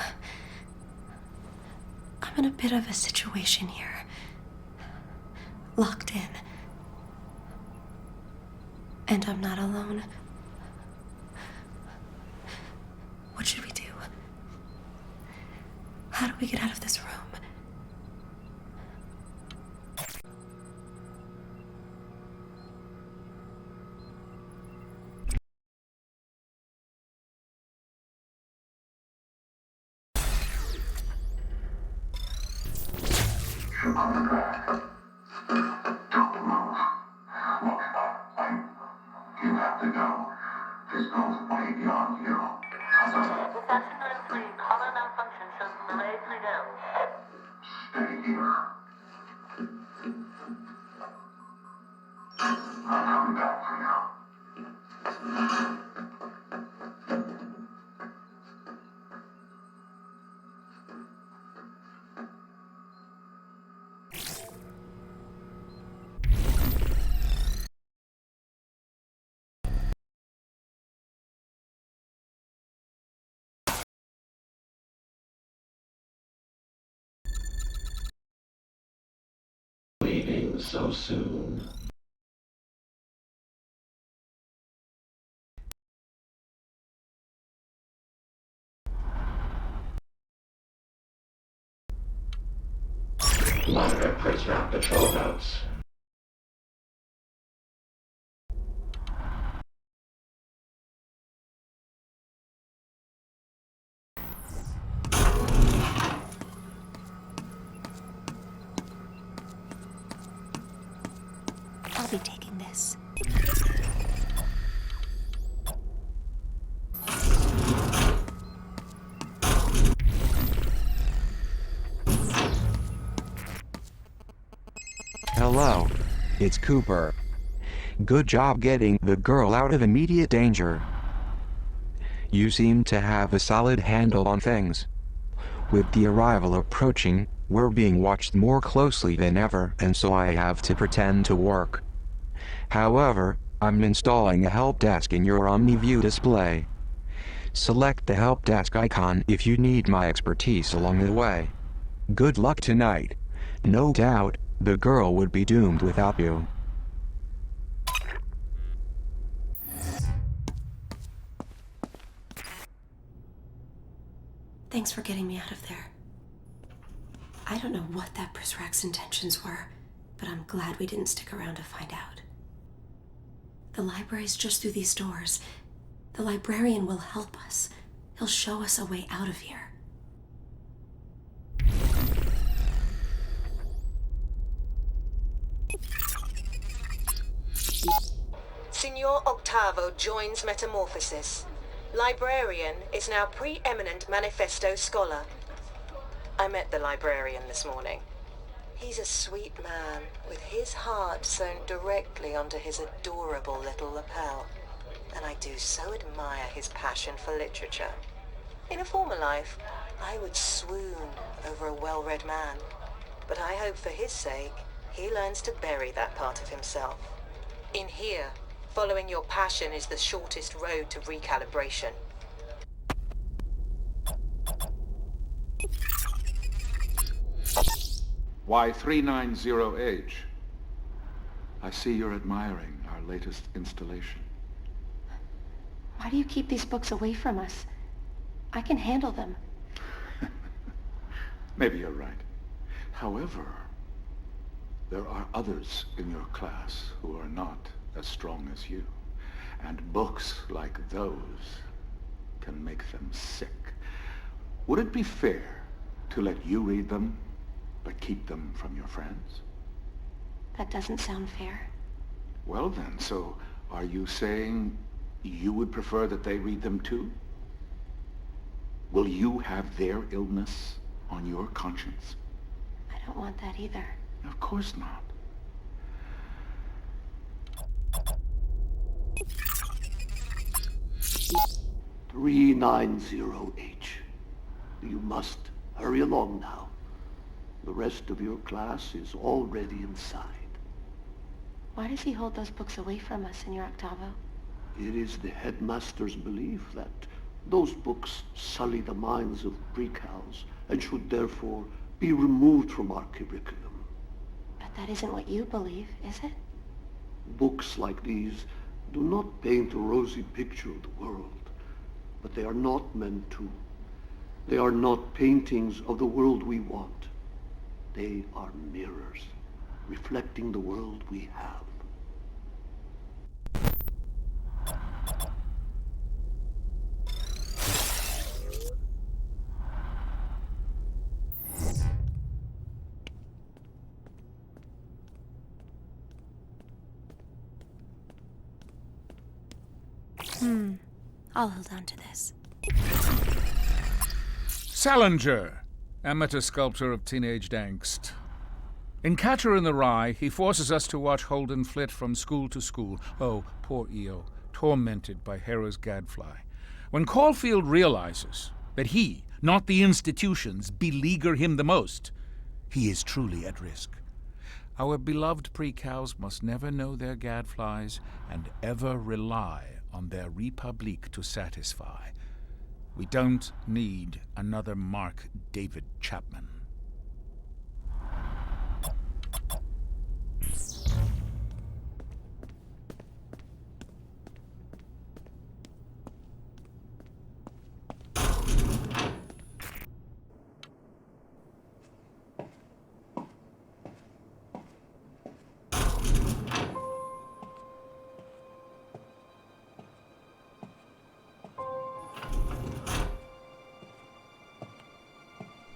I'm in a bit of a situation here. Locked in. And I'm not alone. What should we do? How do we get out of this room? You're coming back. Don't move. Look, you have to go. This goes way beyond you. Reception room 3, color malfunction shows miraculously down. Stay here. I'm coming back for you. Leaving so soon. Monitor Prologue patrol notes. I'll be taking this. Hello. It's Cooper. Good job getting the girl out of immediate danger. You seem to have a solid handle on things. With the arrival approaching, we're being watched more closely than ever, and so I have to pretend to work. However, I'm installing a help desk in your OmniView display. Select the help desk icon if you need my expertise along the way. Good luck tonight. No doubt, the girl would be doomed without you. Thanks for getting me out of there. I don't know what that Prologue's intentions were, but I'm glad we didn't stick around to find out. The library's just through these doors. The librarian will help us. He'll show us a way out of here. Signor Octavo joins Metamorphosis. Librarian is now preeminent manifesto scholar. I met the librarian this morning. He's a sweet man, with his heart sewn directly onto his adorable little lapel. And I do so admire his passion for literature. In a former life, I would swoon over a well-read man. But I hope for his sake, he learns to bury that part of himself. In here, following your passion is the shortest road to recalibration. Y390H. I see you're admiring our latest installation. Why do you keep these books away from us? I can handle them. Maybe you're right. However, there are others in your class who are not as strong as you. And books like those can make them sick. Would it be fair to let you read them, but keep them from your friends? That doesn't sound fair. Well then, so are you saying you would prefer that they read them too? Will you have their illness on your conscience? I don't want that either. Of course not. "390H. You must hurry along now. The rest of your class is already inside. Why does he hold those books away from us, Senor Octavo? It is the headmaster's belief that those books sully the minds of pre-cals and should therefore be removed from our curriculum. But that isn't what you believe, is it? Books like these do not paint a rosy picture of the world, but they are not meant to. They are not paintings of the world we want. They are mirrors, reflecting the world we have. I'll hold on to this. Salinger, amateur sculptor of teenage angst. In Catcher in the Rye, he forces us to watch Holden flit from school to school. Oh, poor Eo, tormented by Hera's gadfly. When Caulfield realizes that he, not the institutions, beleaguer him the most, he is truly at risk. Our beloved pre-cows must never know their gadflies and ever rely on their Republique to satisfy. We don't need another Mark David Chapman.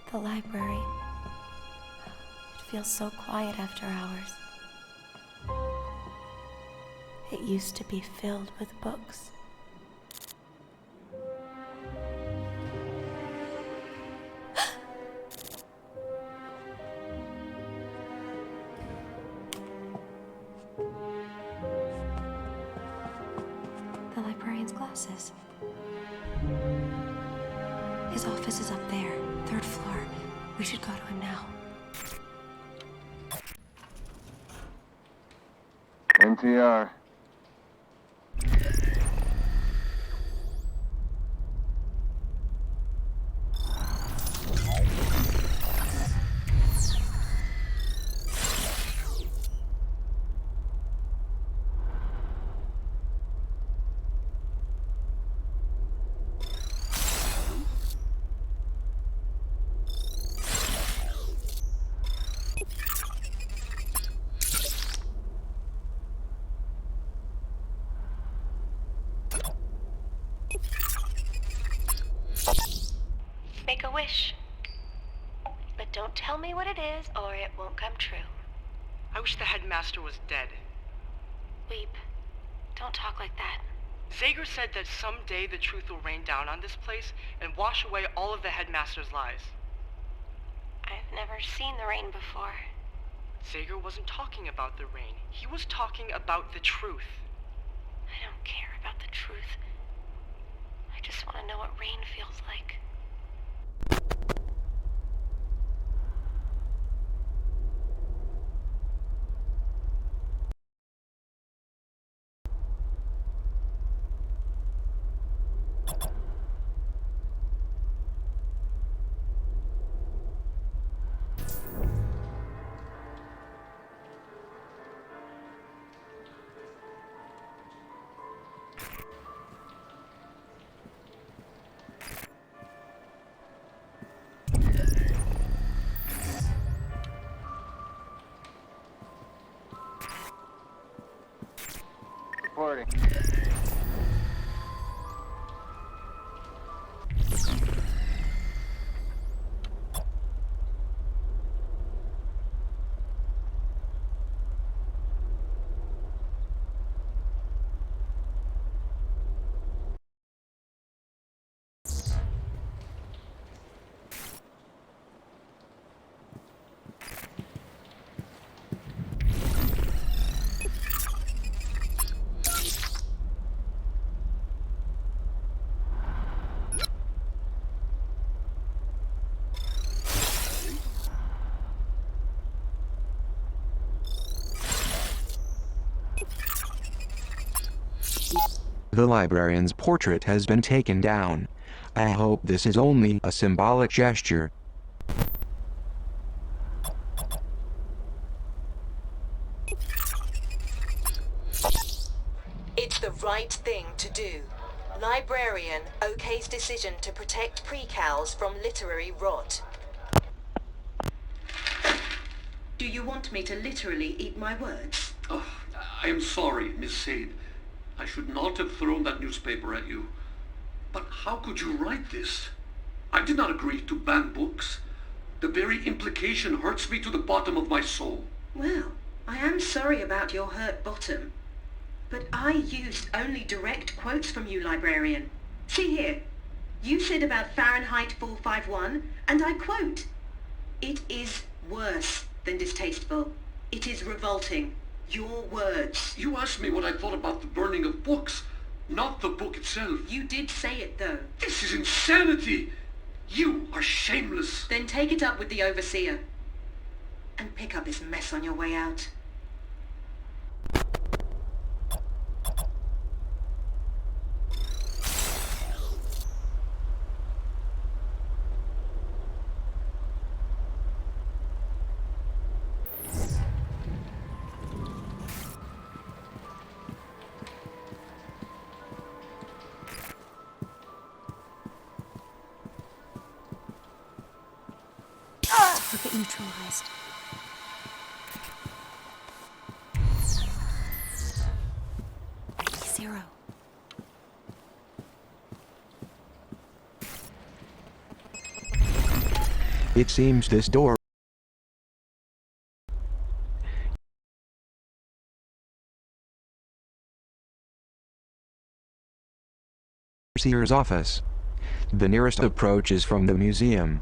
The library. It feels so quiet after hours. It used to be filled with books. The librarian's glasses. His office is up there, 3rd floor. We should go to him now. NTR. Make a wish. But don't tell me what it is, or it won't come true. I wish the headmaster was dead. Weep. Don't talk like that. Zager said that someday the truth will rain down on this place and wash away all of the headmaster's lies. I've never seen the rain before. Zager wasn't talking about the rain. He was talking about the truth. I don't care about the truth. I just want to know what rain feels like. recording. The librarian's portrait has been taken down. I hope this is only a symbolic gesture. It's the right thing to do. Librarian OK's decision to protect precals from literary rot. Do you want me to literally eat my words? Oh, I am sorry, Miss Sade. I should not have thrown that newspaper at you. But how could you write this? I did not agree to ban books. The very implication hurts me to the bottom of my soul. Well, I am sorry about your hurt bottom. But I used only direct quotes from you, librarian. See here. You said about Fahrenheit 451, and I quote, "It is worse than distasteful. It is revolting. Your words." You asked me what I thought about the burning of books, not the book itself. You did say it, though. This is insanity! You are shameless. Then take it up with the overseer. And pick up this mess on your way out. Target neutralized. Zero. It seems this door Seer's office. The nearest approach is from the museum.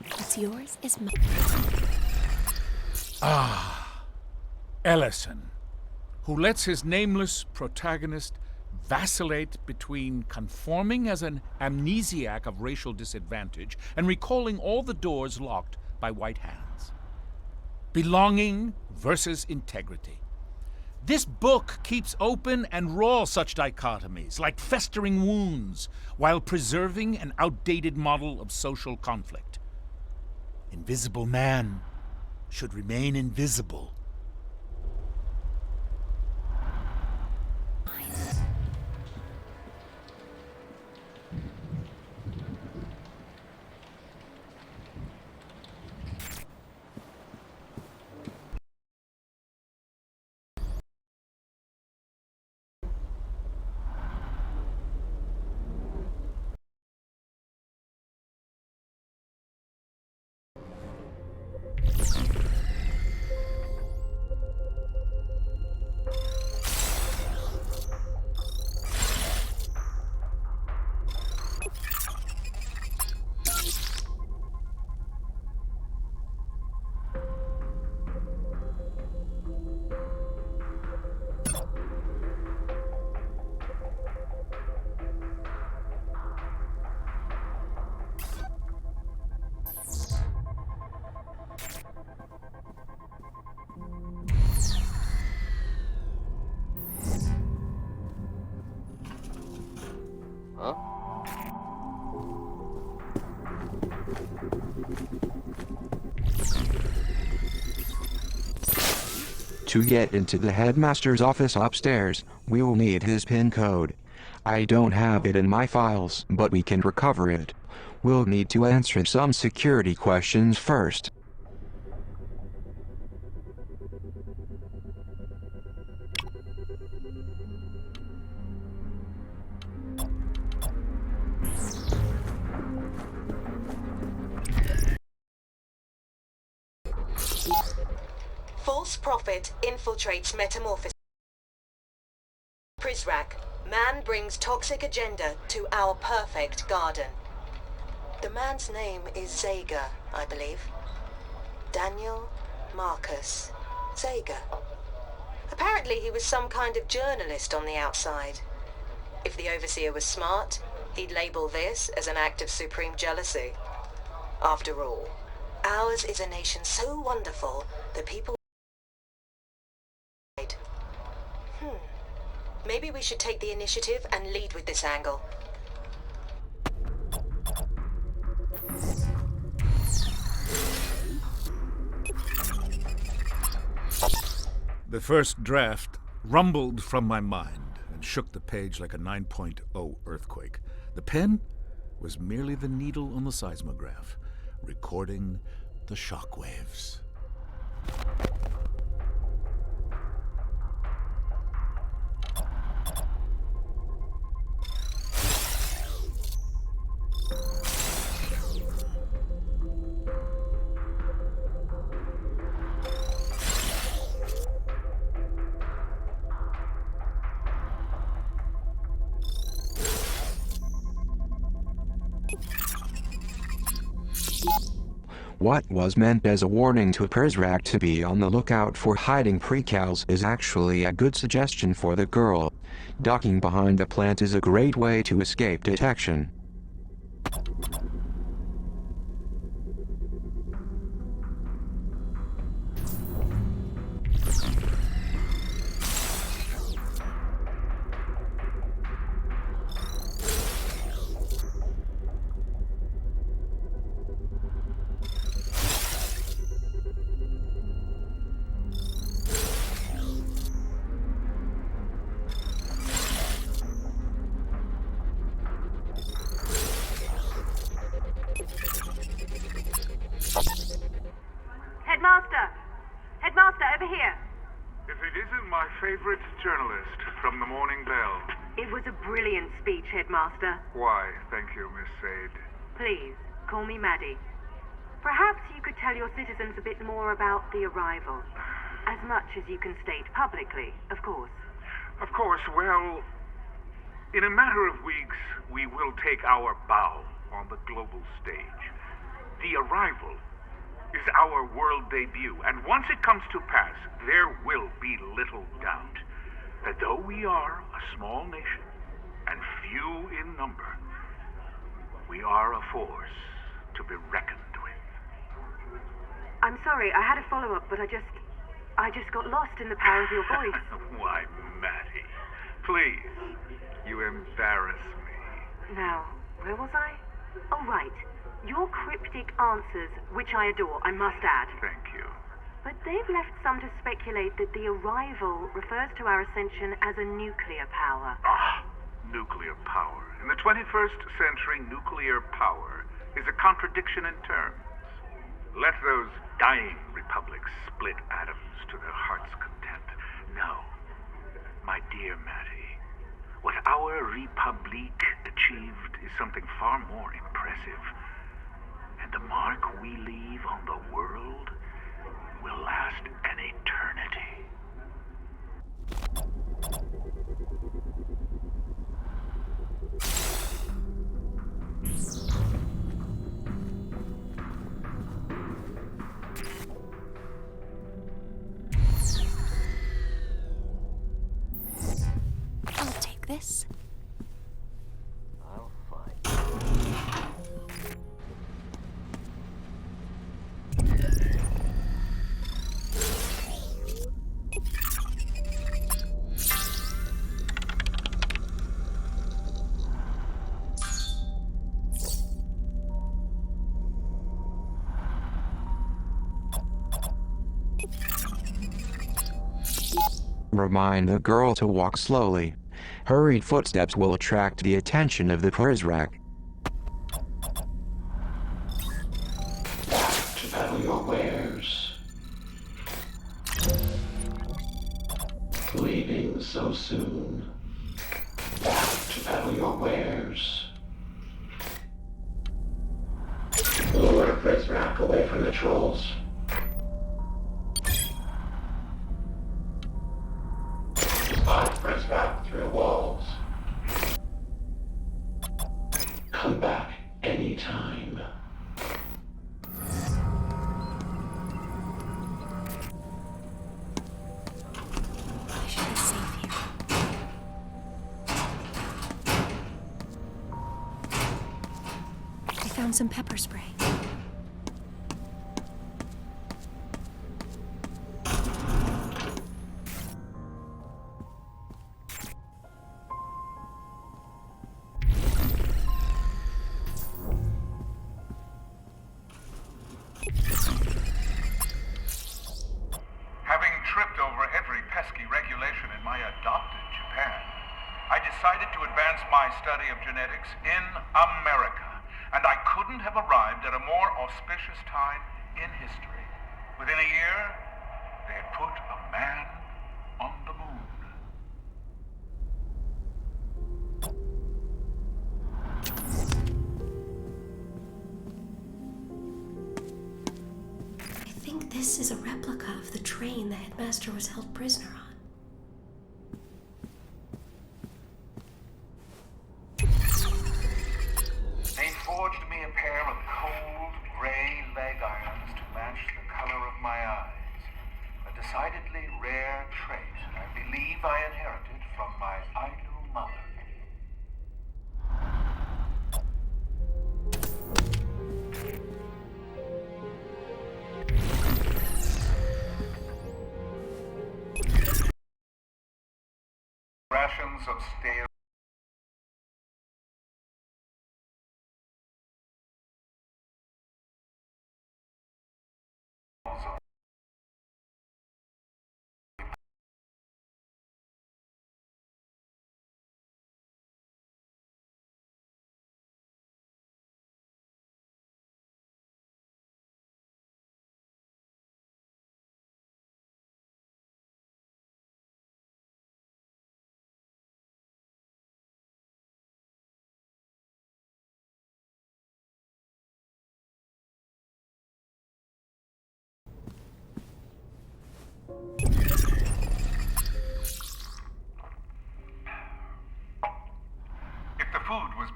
What's yours is mine. Ah, Ellison, who lets his nameless protagonist vacillate between conforming as an amnesiac of racial disadvantage and recalling all the doors locked by white hands. Belonging versus integrity. This book keeps open and raw such dichotomies, like festering wounds, while preserving an outdated model of social conflict. Invisible man should remain invisible. To get into the headmaster's office upstairs, we'll need his PIN code. I don't have it in my files, but we can recover it. We'll need to answer some security questions first. False prophet infiltrates metamorphosis. Prologue. Man brings toxic agenda to our perfect garden. The man's name is Zager, I believe. Daniel Marcus Zager. Apparently he was some kind of journalist on the outside. If the overseer was smart, he'd label this as an act of supreme jealousy. After all, ours is a nation so wonderful that people... Maybe we should take the initiative and lead with this angle. The first draft rumbled from my mind and shook the page like a 9.0 earthquake. The pen was merely the needle on the seismograph, recording the shockwaves. What was meant as a warning to Prologue to be on the lookout for hiding precals is actually a good suggestion for the girl. Ducking behind the plant is a great way to escape detection. Headmaster, over here. If it isn't my favorite journalist from the Morning Bell. It was a brilliant speech, Headmaster. Why, thank you, Miss Sade. Please, call me Maddie. Perhaps you could tell your citizens a bit more about the arrival. As much as you can state publicly, of course. Of course, well, in a matter of weeks, we will take our bow on the global stage. The arrival is our world debut, and once it comes to pass, there will be little doubt that though we are a small nation and few in number, we are a force to be reckoned with. I'm sorry, I had a follow-up, but I just got lost in the power of your voice. Why, Maddie, please, you embarrass me. Now, where was I? Oh, right. Your cryptic answers, which I adore, I must add. Thank you. But they've left some to speculate that the arrival refers to our ascension as a nuclear power. Ah, nuclear power. In the 21st century, nuclear power is a contradiction in terms. Let those dying republics split atoms to their heart's content. No, my dear Maddie, what our Republique achieved is something far more impressive. And the mark we leave on the world will last an eternity. I'll take this. I'll find. Remind the girl to walk slowly. Hurried footsteps will attract the attention of the Prizrak. To peddle your wares. Leaving so soon. To peddle your wares. Lure Prizrak away from the trolls. Spot Prizrak through walls. Come back anytime. I should be safe here. I found some pepper spray. Having tripped over every pesky regulation in my adopted Japan, I decided to advance my study of genetics in America. And I couldn't have arrived at a more auspicious time in history. Within a year, they had put a man on the moon. I think this is a replica of the train the headmaster was held prisoner on. They forged me a pair of cold, gray leg irons to match the color of my eyes. A decidedly rare trait I believe I inherited from my idol mother. Rations of stale food was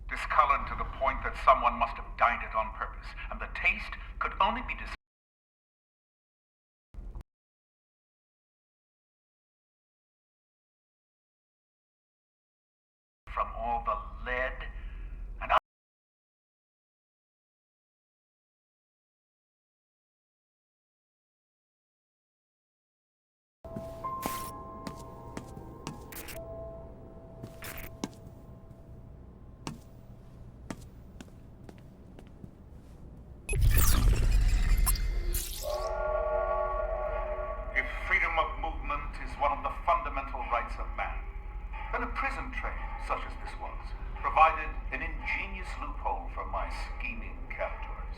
discolored to the point that someone must have dyed it on purpose, and the taste could only be from all the lead and if freedom of movement is one of the fundamental rights of man, then a prison train, such as this was, provided an ingenious loophole for my scheming captors.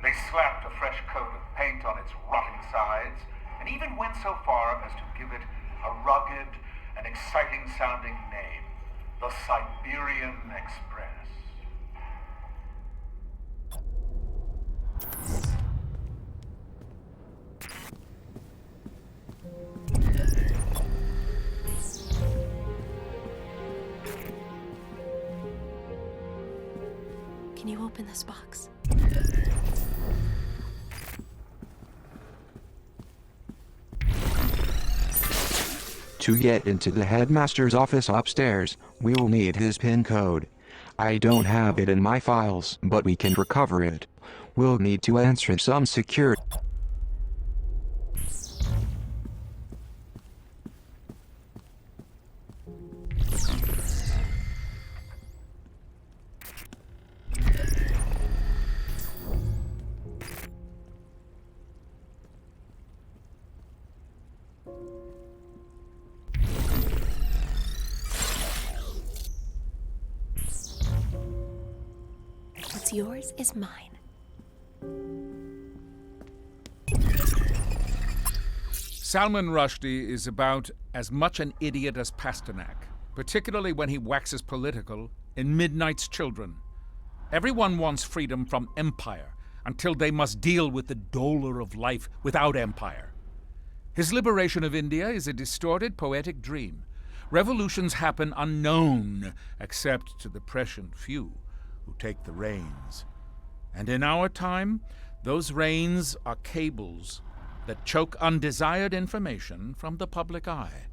They slapped a fresh coat of paint on its rotting sides, and even went so far as to give it a rugged and exciting-sounding name, the Siberian Express. Can you open this box? To get into the headmaster's office upstairs, we will need his PIN code. I don't have it in my files, but we can recover it. We'll need to answer some security. What's yours is mine. Salman Rushdie is about as much an idiot as Pasternak, particularly when he waxes political in Midnight's Children. Everyone wants freedom from empire until they must deal with the dolor of life without empire. His liberation of India is a distorted poetic dream. Revolutions happen unknown, except to the prescient few who take the reins. And in our time, those reins are cables that choke undesired information from the public eye.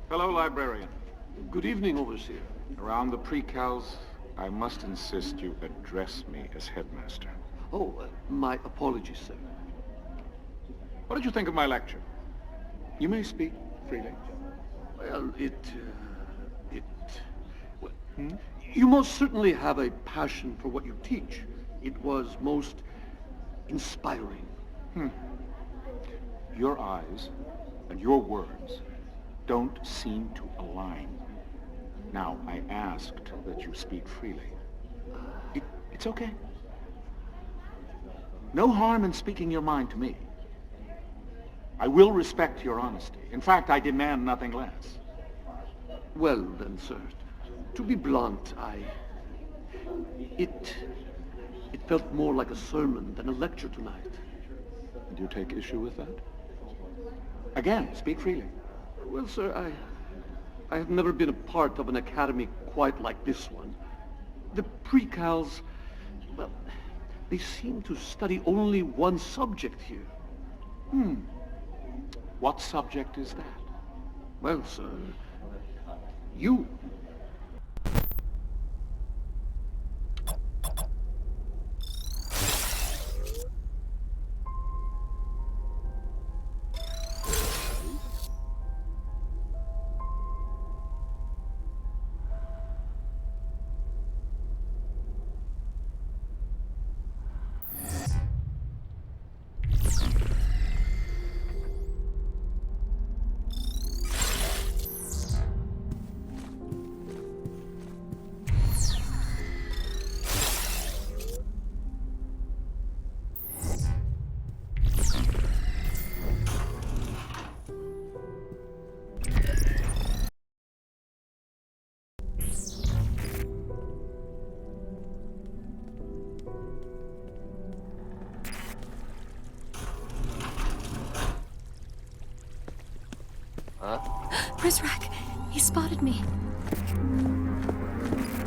Hello, librarian. Good evening, Overseer. Around the precals, I must insist you address me as headmaster. Oh, my apologies, sir. What did you think of my lecture? You may speak freely. Well, you most certainly have a passion for what you teach. It was most inspiring. Your eyes and your words don't seem to align. Now, I asked that you speak freely. It's okay. No harm in speaking your mind to me. I will respect your honesty. In fact, I demand nothing less. Well then, sir, to be blunt, it felt more like a sermon than a lecture tonight. Do you take issue with that? Again, speak freely. Well, sir, I have never been a part of an academy quite like this one. The precals, well, they seem to study only one subject here. What subject is that? Well, sir, you. Prizrak, he spotted me.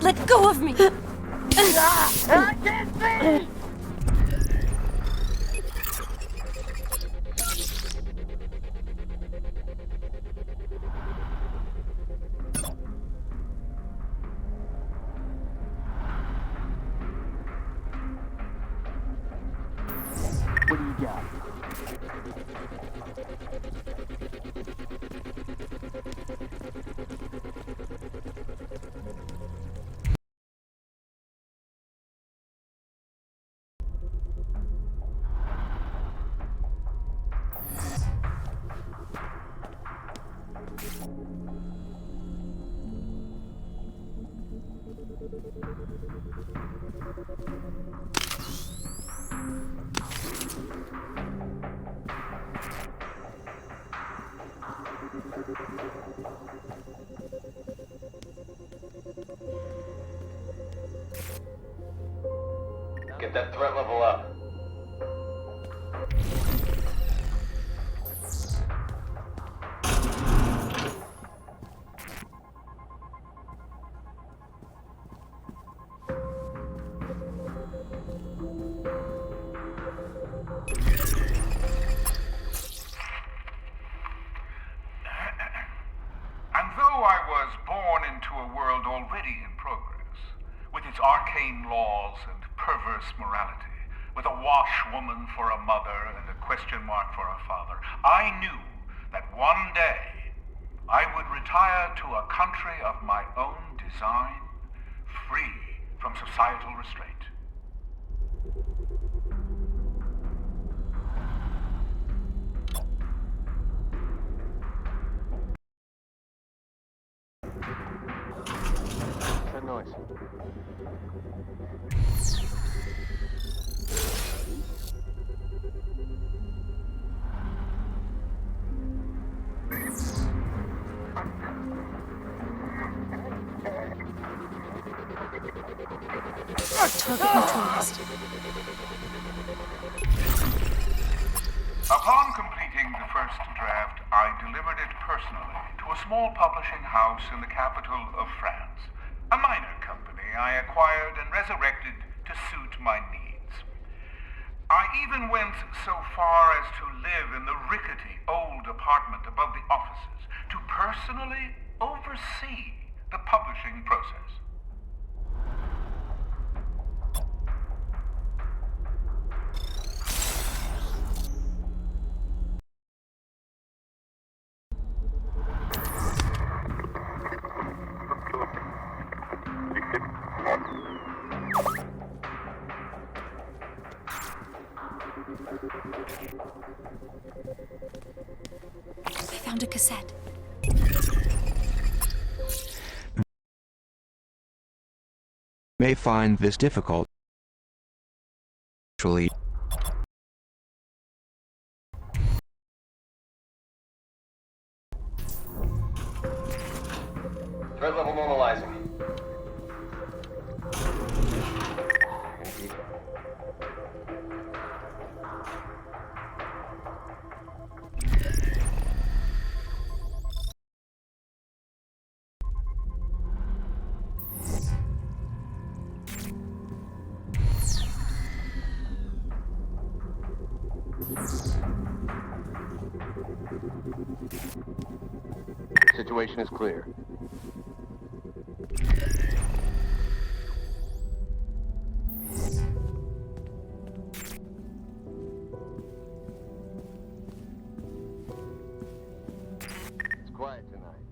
Let go of me! I can't see! What do you got? Get that threat level up. perverse morality, with a washwoman for a mother and a question mark for a father, I knew that one day I would retire to a country of my own design, free from societal restraint. That noise. Target neutralized. Upon completing the first draft, I delivered it personally to a small publishing house in the capital of France. A minor company I acquired and resurrected to suit my needs. I even went so far as to live in the rickety old apartment above the offices to personally oversee the publishing process. I found a cassette. May find this difficult. Actually, Threat level normalizing. Situation is clear. It's quiet tonight.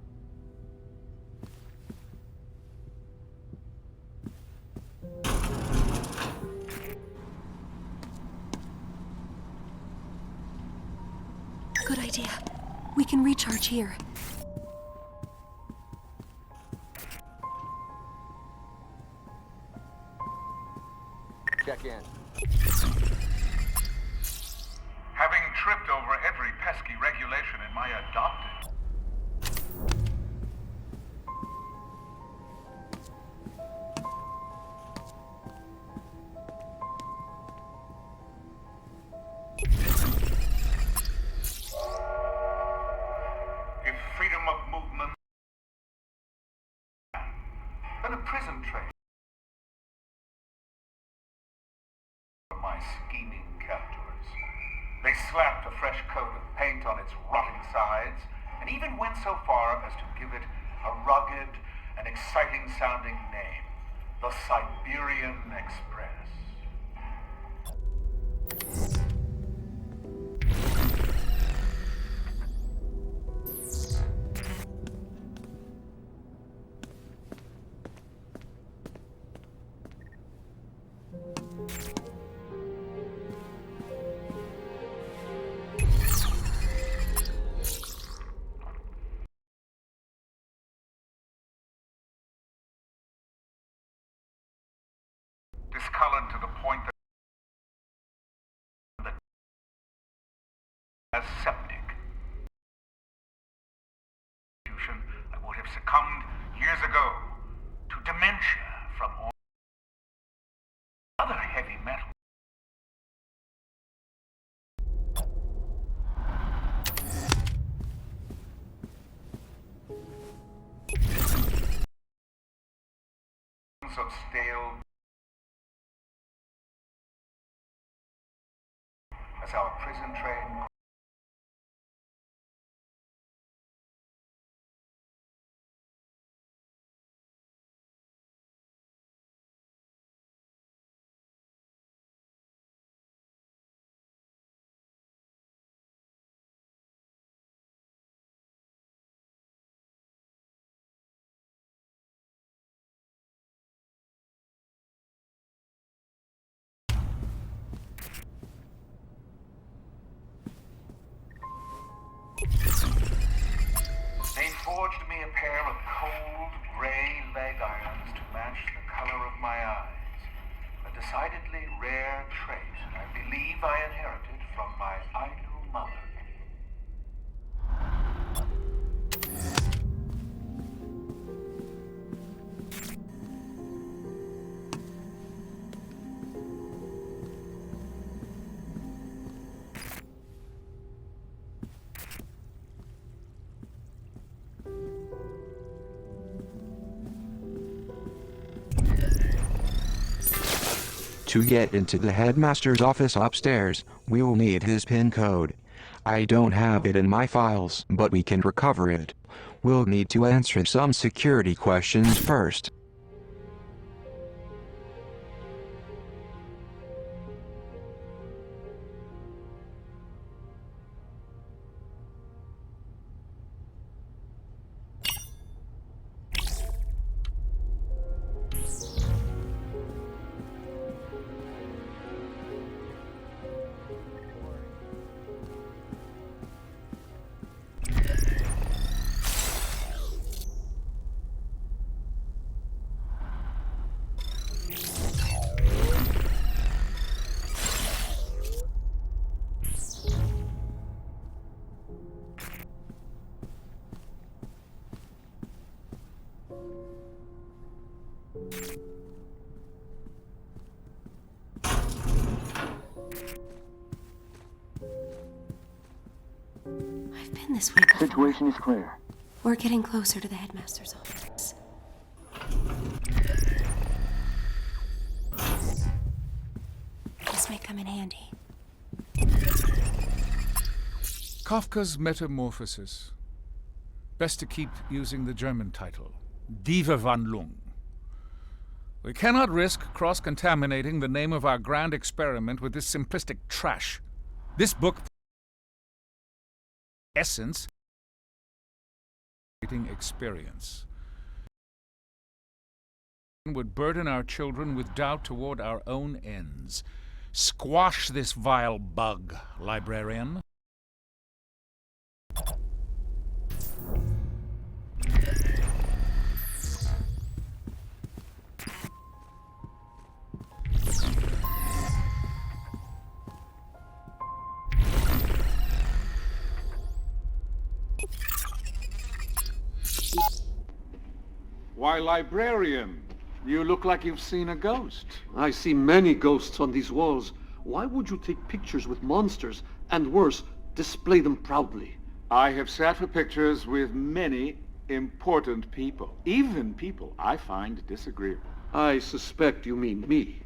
Good idea. We can recharge here. Check in. Having tripped over every pesky regulation in my adopted... If freedom of movement... then a prison train... my scheming captors. They slapped a fresh coat of paint on its rotting sides, and even went so far as to give it a rugged and exciting sounding name, the Siberian Express. Discolored to the point that as septic. I would have succumbed years ago to dementia from all other heavy metal. Of stale as our prison train forged me a pair of cold, gray leg irons to match the color of my eyes. A decidedly rare trait I believe I inherited from my idol mother. To get into the headmaster's office upstairs, we will need his PIN code. I don't have it in my files, but we can recover it. We'll need to answer some security questions first. I've been this way before. Situation is clear. We're getting closer to the headmaster's office. This might come in handy. Kafka's Metamorphosis. Best to keep using the German title, Die Verwandlung. We cannot risk cross-contaminating the name of our grand experiment with this simplistic trash. This book essence experience would burden our children with doubt toward our own ends. Squash this vile bug, librarian. Why, librarian, you look like you've seen a ghost. I see many ghosts on these walls. Why would you take pictures with monsters, and worse, display them proudly? I have sat for pictures with many important people, even people I find disagreeable. I suspect you mean me.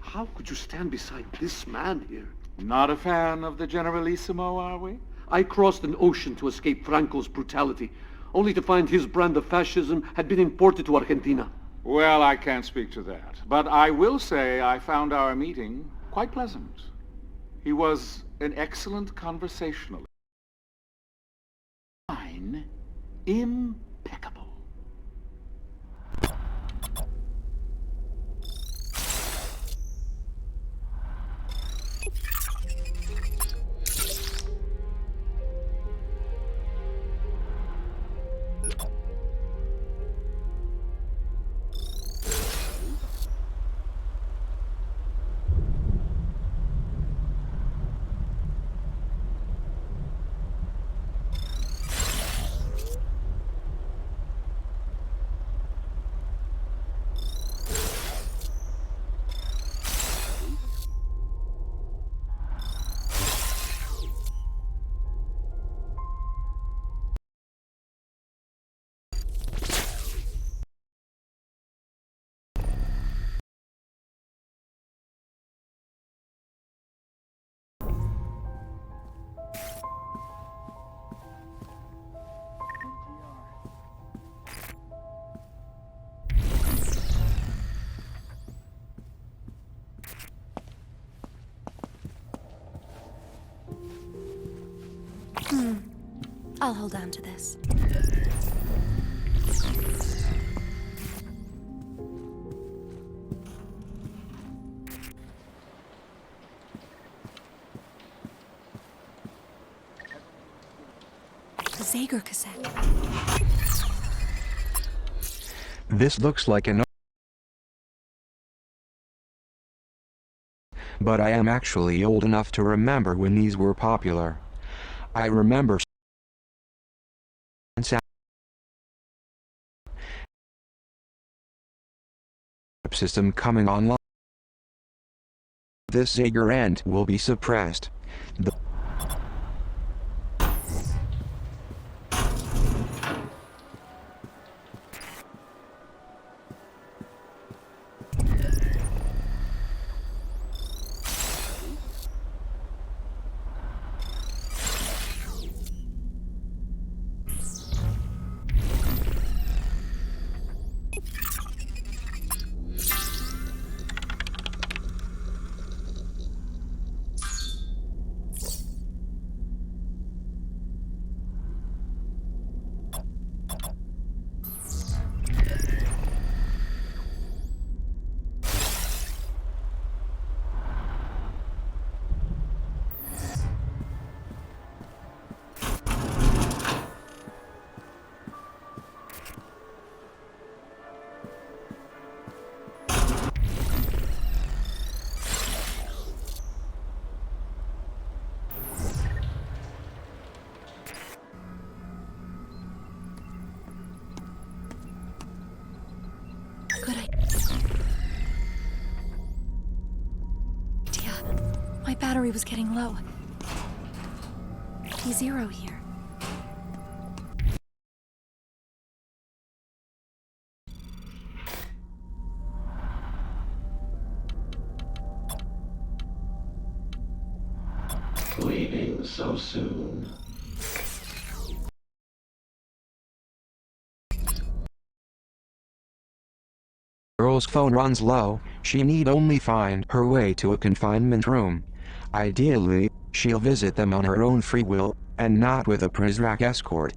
How could you stand beside this man here? Not a fan of the Generalissimo, are we? I crossed an ocean to escape Franco's brutality, only to find his brand of fascism had been imported to Argentina. Well, I can't speak to that, but I will say I found our meeting quite pleasant. He was an excellent conversationalist. Fine, impeccable. I'll hold on to this. Zager cassette. This looks like an... But I am actually old enough to remember when these were popular. I remember system coming online. This Zager end will be suppressed. Good idea. My battery was getting low. P0 here. Leaving so soon. Girl's phone runs low, she need only find her way to a confinement room. Ideally, she'll visit them on her own free will, and not with a Prologue escort.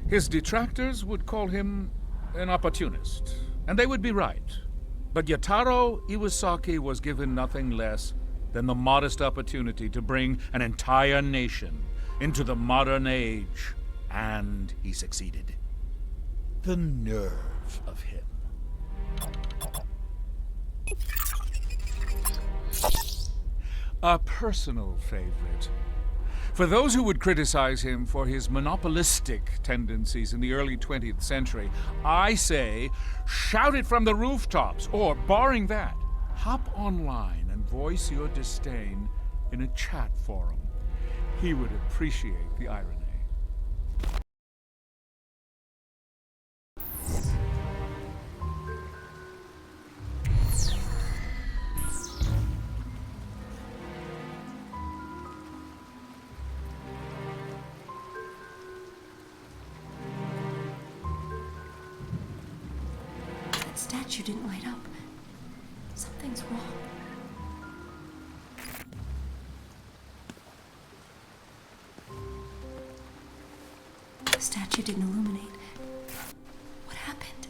His detractors would call him an opportunist, and they would be right. But Yataro Iwasaki was given nothing less than the modest opportunity to bring an entire nation into the modern age, and he succeeded. The nerve of him. A personal favorite. For those who would criticize him for his monopolistic tendencies in the early 20th century, I say, shout it from the rooftops, or, barring that, hop online and voice your disdain in a chat forum. He would appreciate the irony. Statue didn't light up. Something's wrong. The statue didn't illuminate. What happened?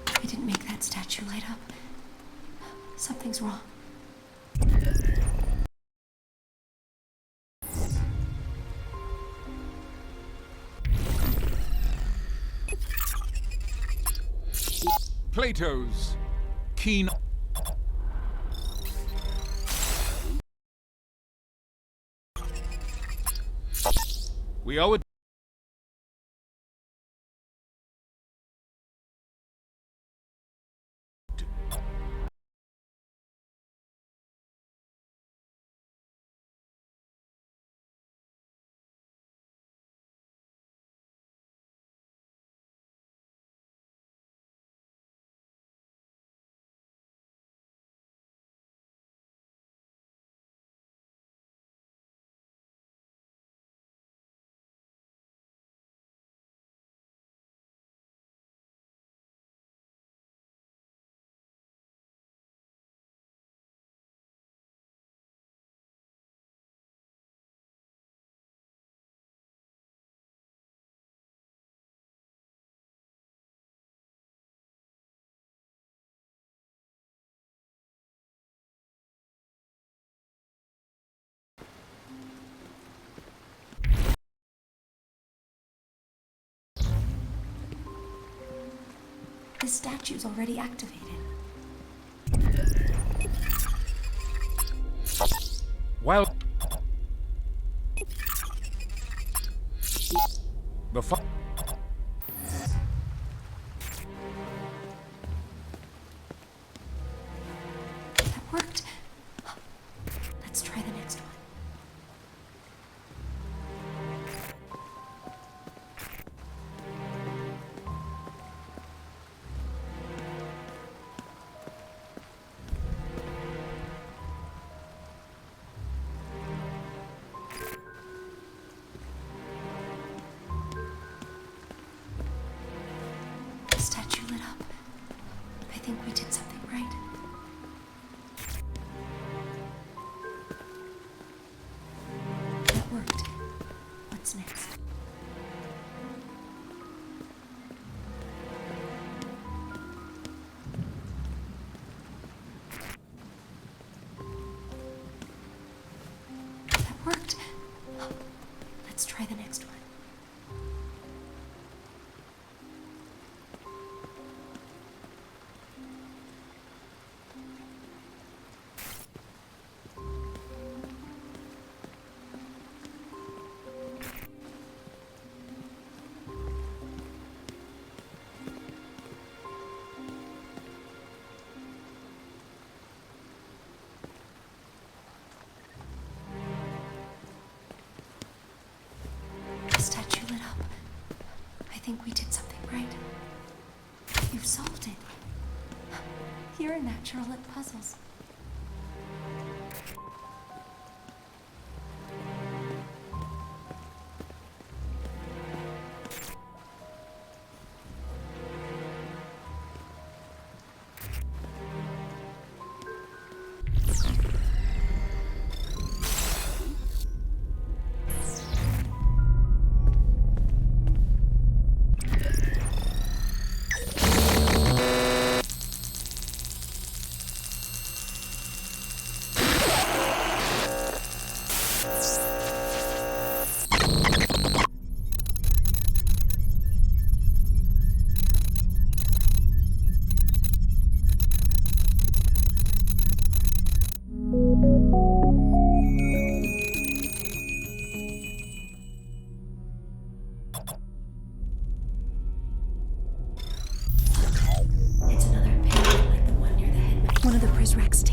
I didn't make that statue light up. Something's wrong. Plato's keen. We owe it. The statue's already activated. Well, the That worked. Let's try the next one. The statue lit up. I think we did something right. That worked. What's next? That worked. Let's try the next one. The statue lit up. I think we did something right. You've solved it. You're a natural at puzzles.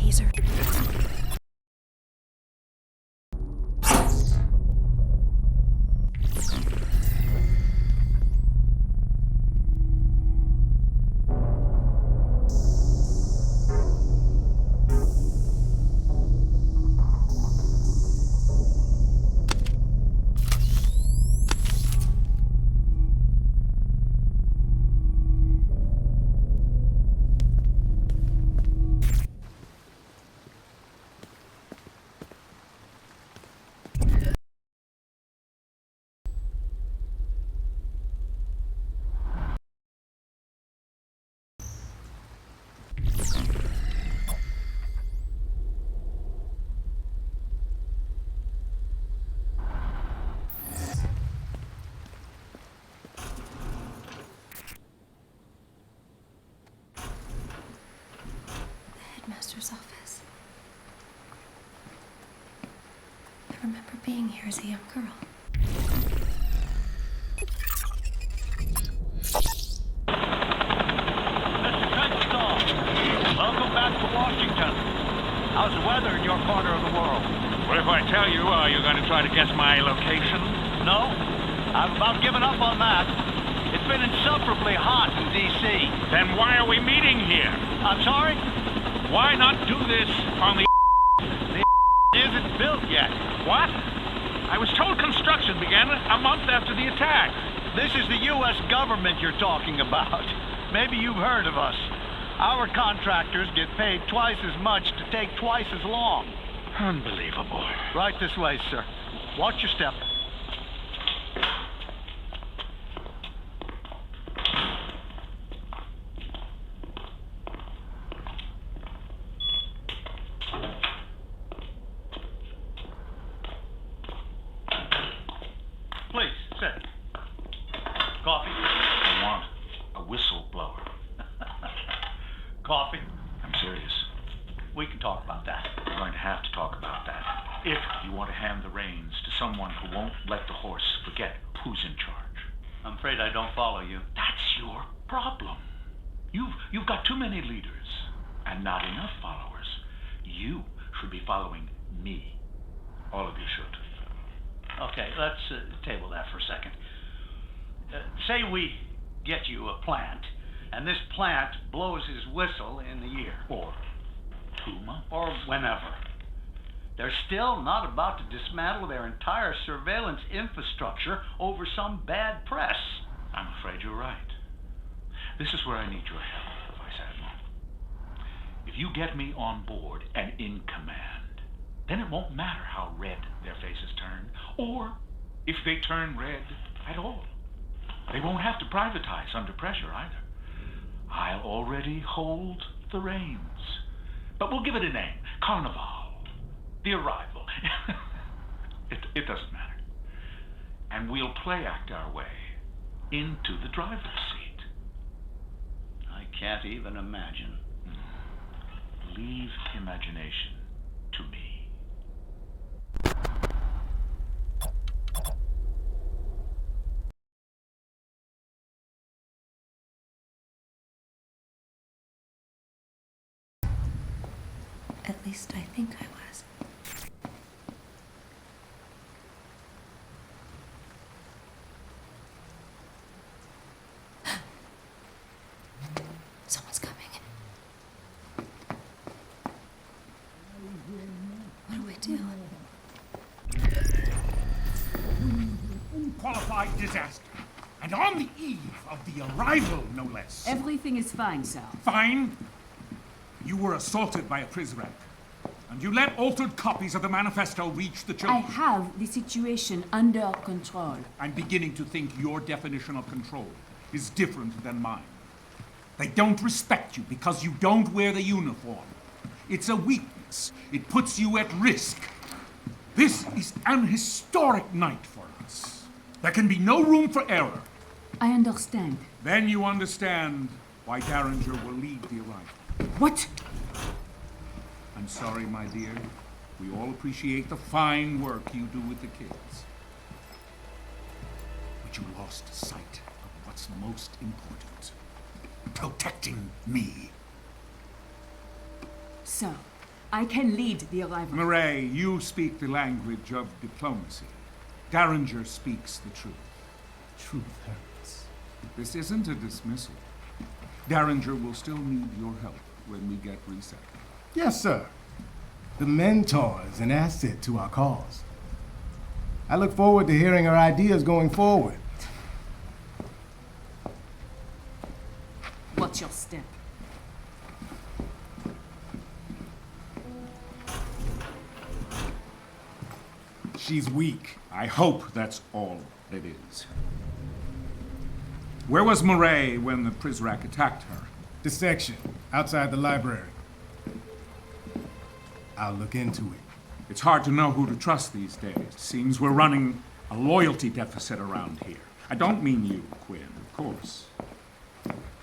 taser. Headmaster's office. I remember being here as a young girl. Welcome back to Washington. How's the weather in your corner of the world? What if I tell you, are you going to try to guess my location? No, I've about given up on that. It's been insufferably hot in D.C. Then why are we meeting here? I'm sorry? Why not do this on the isn't built yet. What? I was told construction began a month after the attack. This is the U.S. government you're talking about. Maybe you've heard of us. Our contractors get paid twice as much to take twice as long. Unbelievable. Right this way, sir. Watch your step. Please, sit. Coffee? I want a whistleblower. Coffee? I'm serious. We can talk about that. We're going to have to talk about that. If you want to hand the reins to someone who won't let the horse forget who's in charge. I'm afraid I don't follow you. That's your problem. You've got too many leaders and not enough followers. You should be following me. All of you should. Okay, let's table that for a second. Say we get you a plant, and this plant blows his whistle in the year. Or 2 months. Or whenever. They're still not about to dismantle their entire surveillance infrastructure over some bad press. I'm afraid you're right. This is where I need your help, Vice Admiral. If you get me on board and in command, then it won't matter how red their faces turn, or if they turn red at all. They won't have to privatize under pressure either. I'll already hold the reins. But we'll give it a name. Carnival. The Arrival. It doesn't matter. And we'll play act our way into the driver's seat. I can't even imagine. Leave imagination to me. At least I think I was. Someone's coming. What do I do? Unqualified disaster. And on the eve of the arrival, no less. Everything is fine, sir. Fine? You were assaulted by a Prologue, and you let altered copies of the manifesto reach the children. I have the situation under control. I'm beginning to think your definition of control is different than mine. They don't respect you because you don't wear the uniform. It's a weakness. It puts you at risk. This is an historic night for us. There can be no room for error. I understand. Then you understand why Derringer will lead the arrival. What? I'm sorry, my dear. We all appreciate the fine work you do with the kids. But you lost sight of what's most important. Protecting me. So, I can lead the arrival. Murray, you speak the language of diplomacy. Derringer speaks the truth. Truth hurts. This isn't a dismissal. Derringer will still need your help when we get reset. Yes, sir. The mentor is an asset to our cause. I look forward to hearing her ideas going forward. Watch your step. She's weak. I hope that's all it is. Where was Murray when the Prologue attacked her? The section, outside the library. I'll look into it. It's hard to know who to trust these days. Seems we're running a loyalty deficit around here. I don't mean you, Quinn, of course.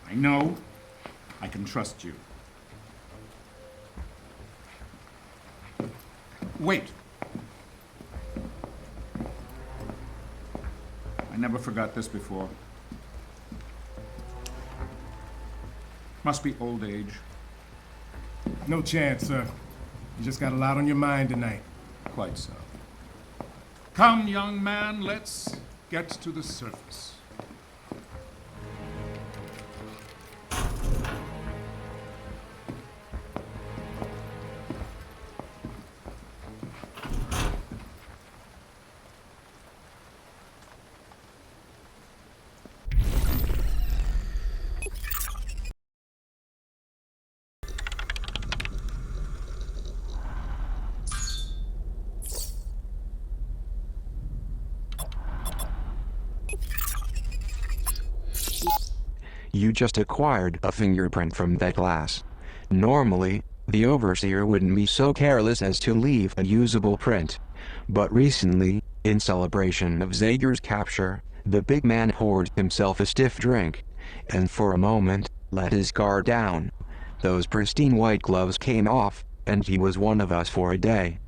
I know I can trust you. Wait. I never forgot this before. Must be old age. No chance, sir. You just got a lot on your mind tonight. Quite so. Come, young man, let's get to the surface. You just acquired a fingerprint from that glass. Normally, the Overseer wouldn't be so careless as to leave a usable print. But recently, in celebration of Zager's capture, the big man poured himself a stiff drink, and for a moment, let his guard down. Those pristine white gloves came off, and he was one of us for a day.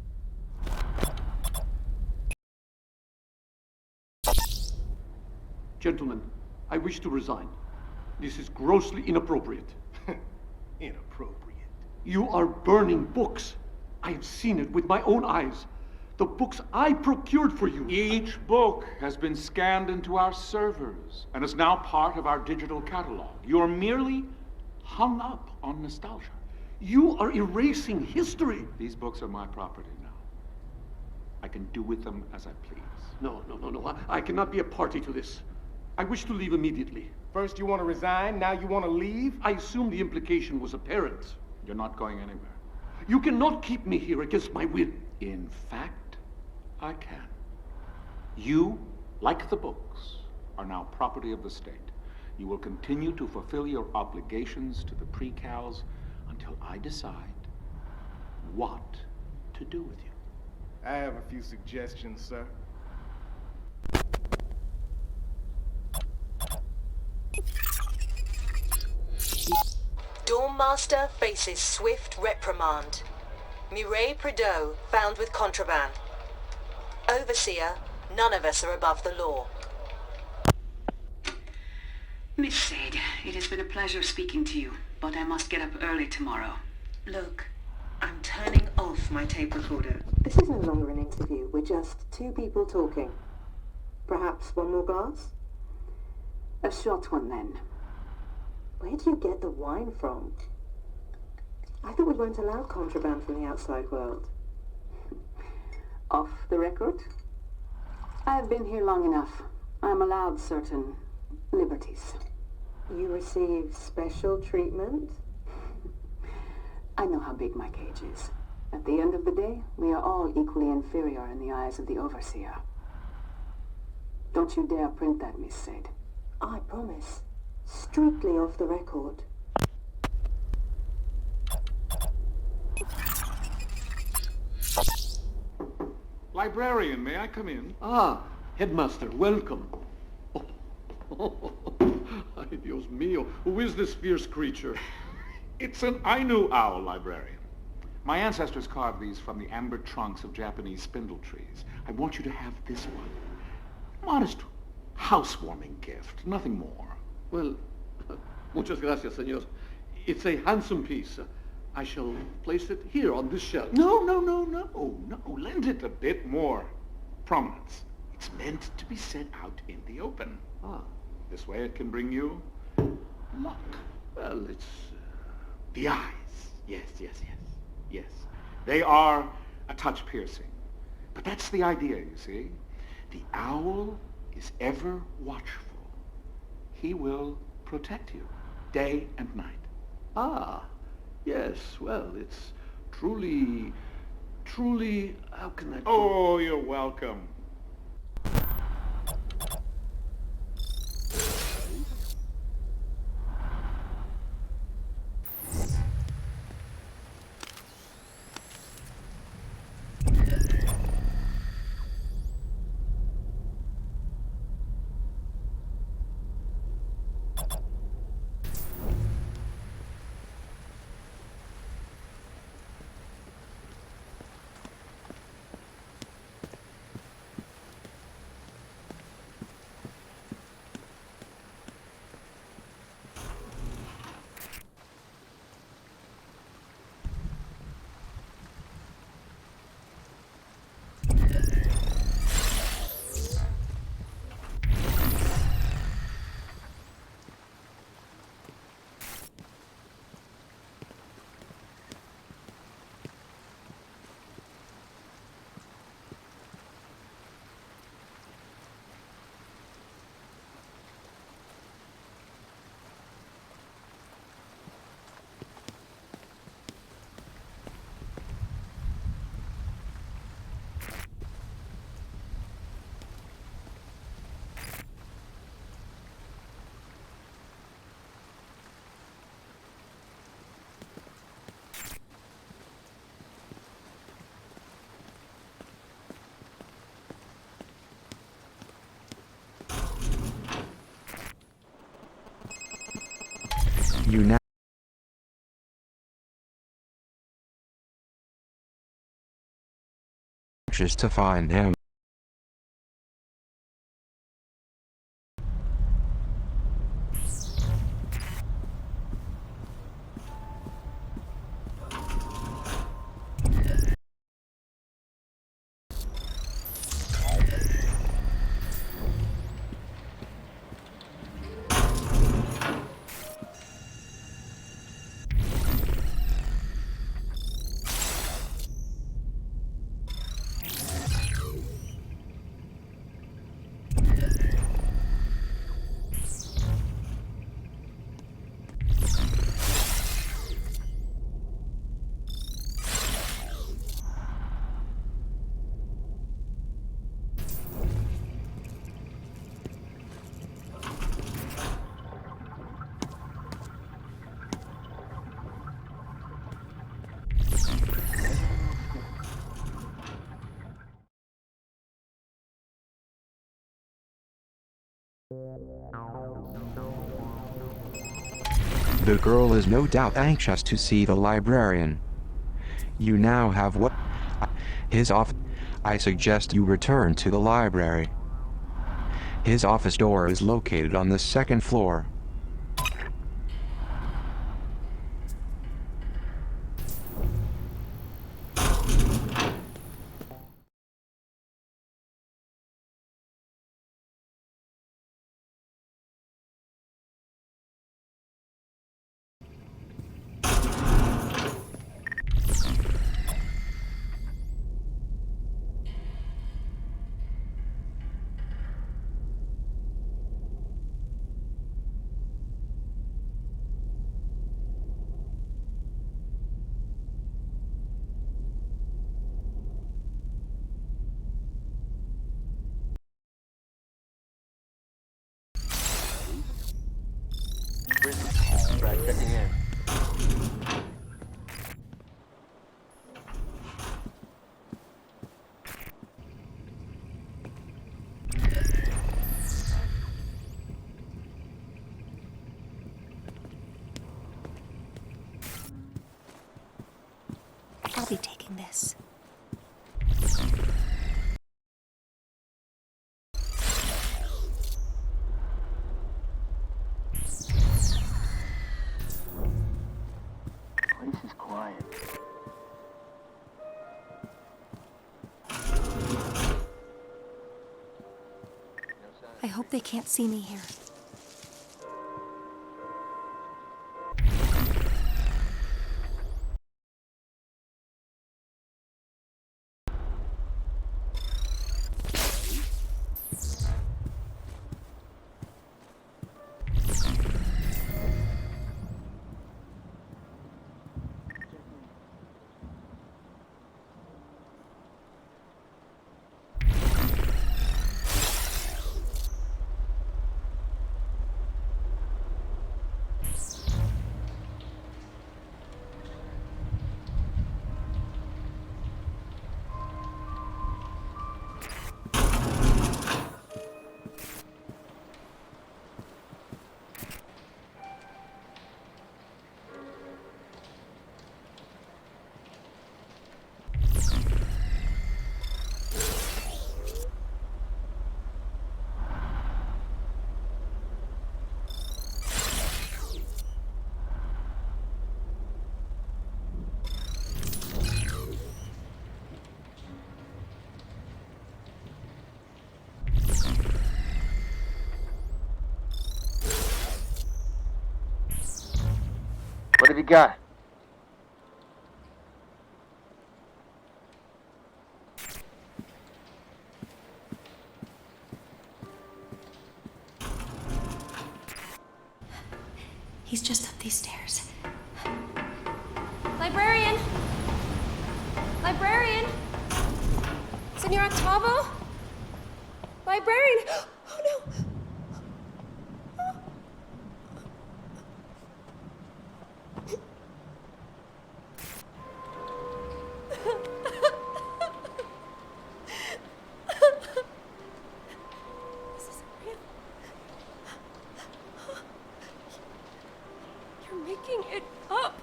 Gentlemen, I wish to resign. This is grossly inappropriate. Inappropriate. You are burning books. I have seen it with my own eyes. The books I procured for you. Each book has been scanned into our servers and is now part of our digital catalog. You're merely hung up on nostalgia. You are erasing history. These books are my property now. I can do with them as I please. No. I cannot be a party to this. I wish to leave immediately. First you want to resign, now you want to leave? I assume the implication was apparent. You're not going anywhere. You cannot keep me here against my will. In fact, I can. You, like the books, are now property of the state. You will continue to fulfill your obligations to the pre-cals until I decide what to do with you. I have a few suggestions, sir. Dormmaster faces swift reprimand. Murray Prideaux found with contraband. Overseer, none of us are above the law. Miss Sade, it has been a pleasure speaking to you, but I must get up early tomorrow. Look, I'm turning off my tape recorder. This is no longer an interview. We're just two people talking. Perhaps one more glass? A short one, then. Where do you get the wine from? I thought we weren't allowed contraband from the outside world. Off the record? I've been here long enough. I'm allowed certain liberties. You receive special treatment? I know how big my cage is. At the end of the day, we are all equally inferior in the eyes of the Overseer. Don't you dare print that, Miss Sade. I promise. Strictly off the record. Librarian, may I come in? Ah, Headmaster, welcome. Ay, Dios mío, who is this fierce creature? It's an Ainu owl, librarian. My ancestors carved these from the amber trunks of Japanese spindle trees. I want you to have this one. Modest housewarming gift, nothing more. Well, muchas gracias, señor. It's a handsome piece. I shall place it here on this shelf. No. Lend it a bit more prominence. It's meant to be set out in the open. This way it can bring you luck. Well, it's the eyes. Yes. They are a touch piercing. But that's the idea, you see. The owl is ever watchful. He will protect you day and night. Yes, well, it's truly, how can I put it? Oh, you're welcome. You now anxious to find him. The girl is no doubt anxious to see the librarian. You now have what? His office. I suggest you return to the library. His office door is located on the second floor. I hope they can't see me here. What have you got? He's just up these stairs. Librarian! Librarian! Senor Octavo? Librarian! Oh no! Making it up.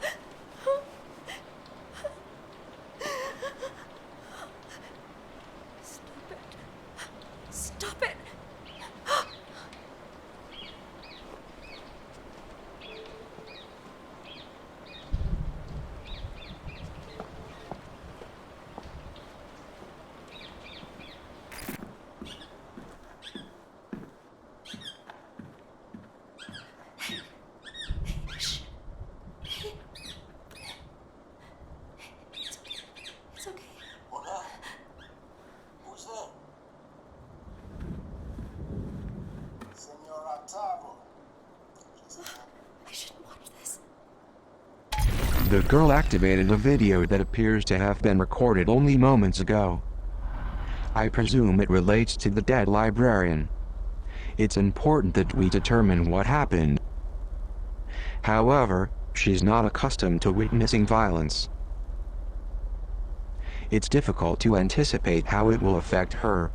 Stop it. Stop it. The girl activated a video that appears to have been recorded only moments ago. I presume it relates to the dead librarian. It's important that we determine what happened. However, she's not accustomed to witnessing violence. It's difficult to anticipate how it will affect her.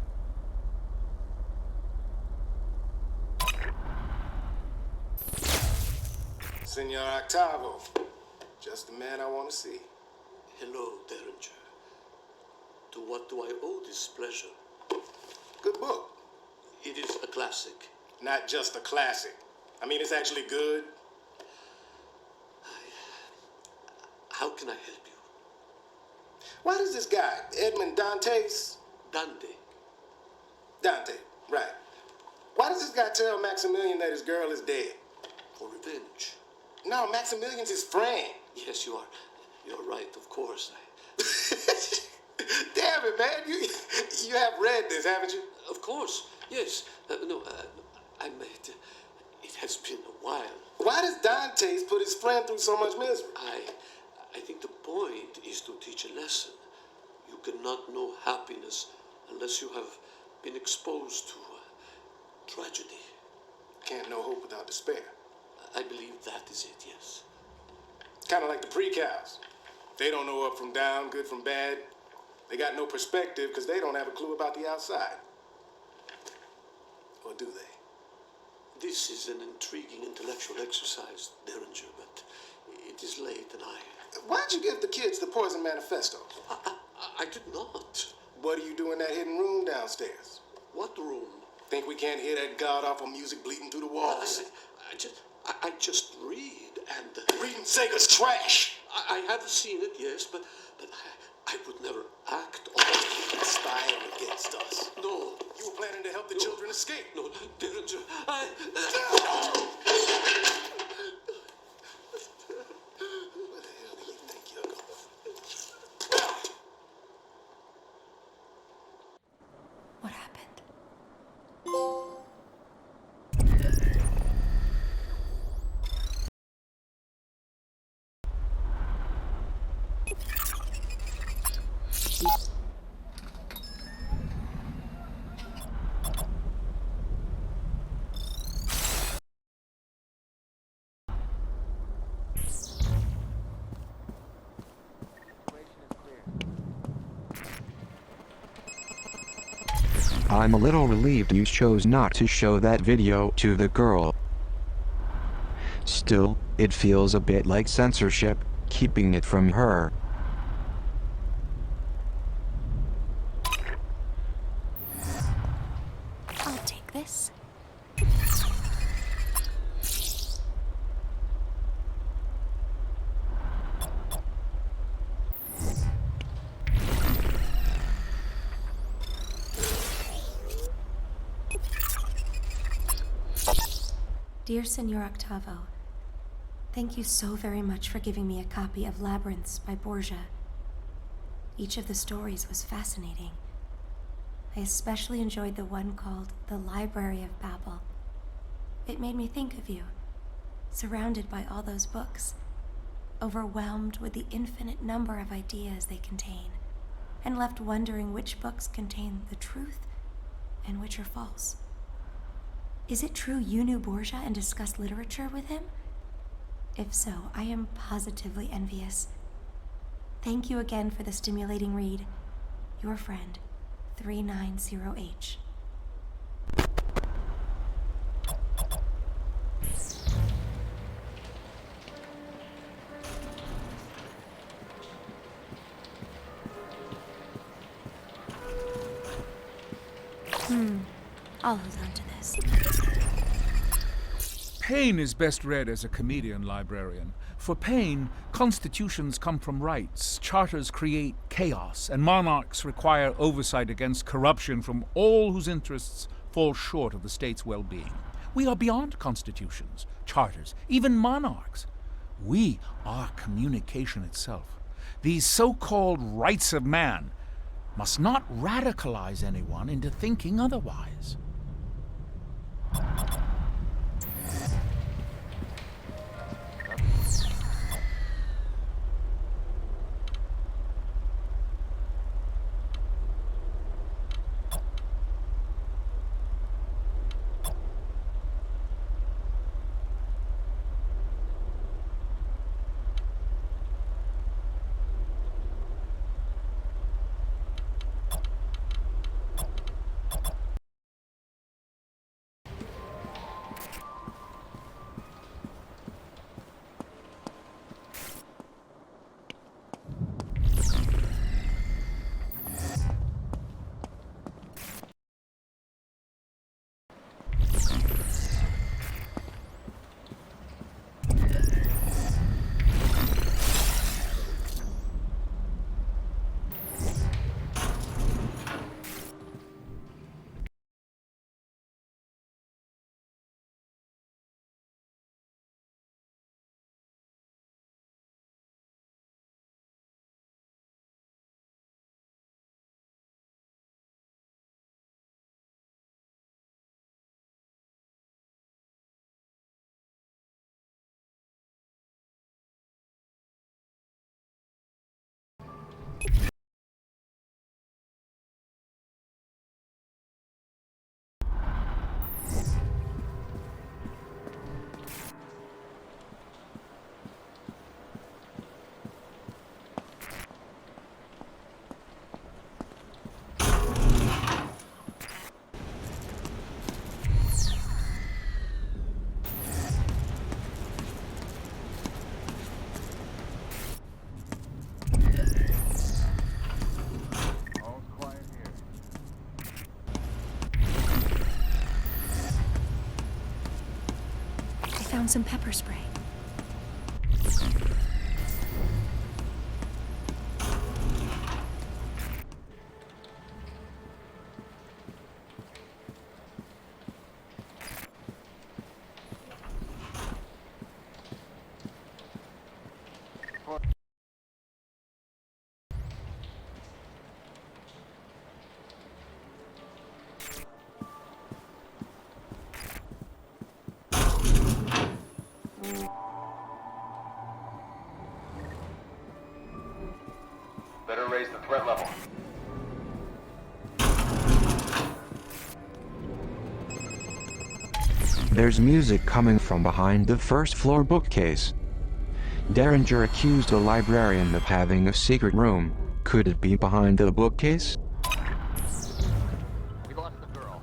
Senor Octavo. Just the man I want to see. Hello, Derringer. To what do I owe this pleasure? Good book. It is a classic. Not just a classic. I mean, it's actually good. How can I help you? Why does this guy, Edmond Dantes? Dante. Dante, right. Why does this guy tell Maximilian that his girl is dead? For revenge. No, Maximilian's his friend. Yes, you're right, of course. Damn it, man. You have read this, haven't you? Of course, yes. I meant it has been a while. Why does Dantes put his friend through so much misery? I think the point is to teach a lesson. You cannot know happiness unless you have been exposed to tragedy. Can't know hope without despair. I believe that is it, yes. Kind of like the pre-cows. They don't know up from down, good from bad. They got no perspective because they don't have a clue about the outside. Or do they? This is an intriguing intellectual exercise, Derringer, but it is late and Why'd you give the kids the Poison Manifesto? I did not. What do you do in that hidden room downstairs? What room? Think we can't hear that god-awful music bleeding through the walls? I just read and... Reading Sega's trash! I have seen it, yes, but I would never act on it. Spying against us. No. You were planning to help the children escape. No, Derringer, I... Where the hell do you think you're going? What happened? I'm a little relieved you chose not to show that video to the girl. Still, it feels a bit like censorship, keeping it from her. I'll take this. Dear Senor Octavo, thank you so very much for giving me a copy of Labyrinths by Borgia. Each of the stories was fascinating. I especially enjoyed the one called The Library of Babel. It made me think of you, surrounded by all those books, overwhelmed with the infinite number of ideas they contain, and left wondering which books contain the truth and which are false. Is it true you knew Borgia and discussed literature with him? If so, I am positively envious. Thank you again for the stimulating read. Your friend, 390H. I'll hold on to this. Paine is best read as a comedian librarian. For Paine, constitutions come from rights, charters create chaos, and monarchs require oversight against corruption from all whose interests fall short of the state's well-being. We are beyond constitutions, charters, even monarchs. We are communication itself. These so-called rights of man must not radicalize anyone into thinking otherwise. Found some pepper spray. There's music coming from behind the first floor bookcase. Derringer accused a librarian of having a secret room. Could it be behind the bookcase? We lost the girl.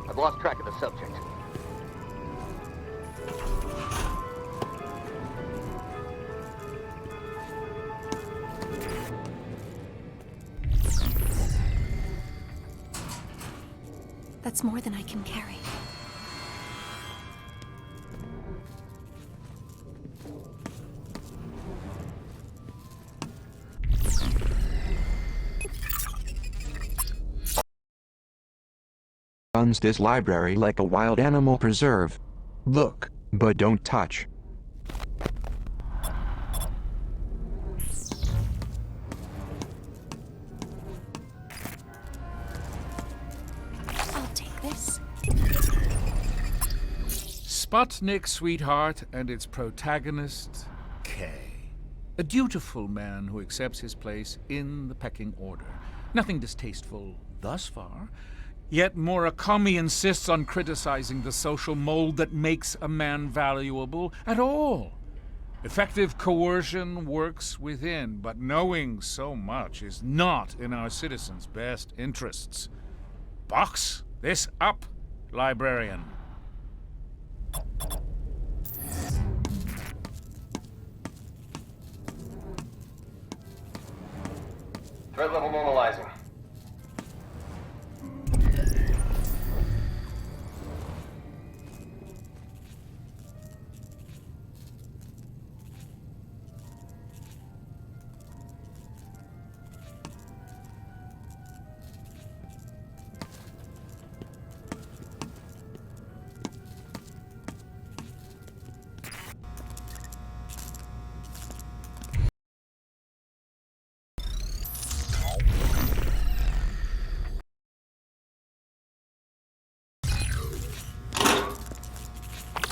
I've lost track of the subject. That's more than I can carry. Runs this library like a wild animal preserve. Look, but don't touch. I'll take this. Sputnik, Sweetheart, and its protagonist, Kay. A dutiful man who accepts his place in the pecking order. Nothing distasteful thus far, yet Murakami insists on criticizing the social mold that makes a man valuable at all. Effective coercion works within, but knowing so much is not in our citizens' best interests. Box this up, librarian. Threat level normalizing.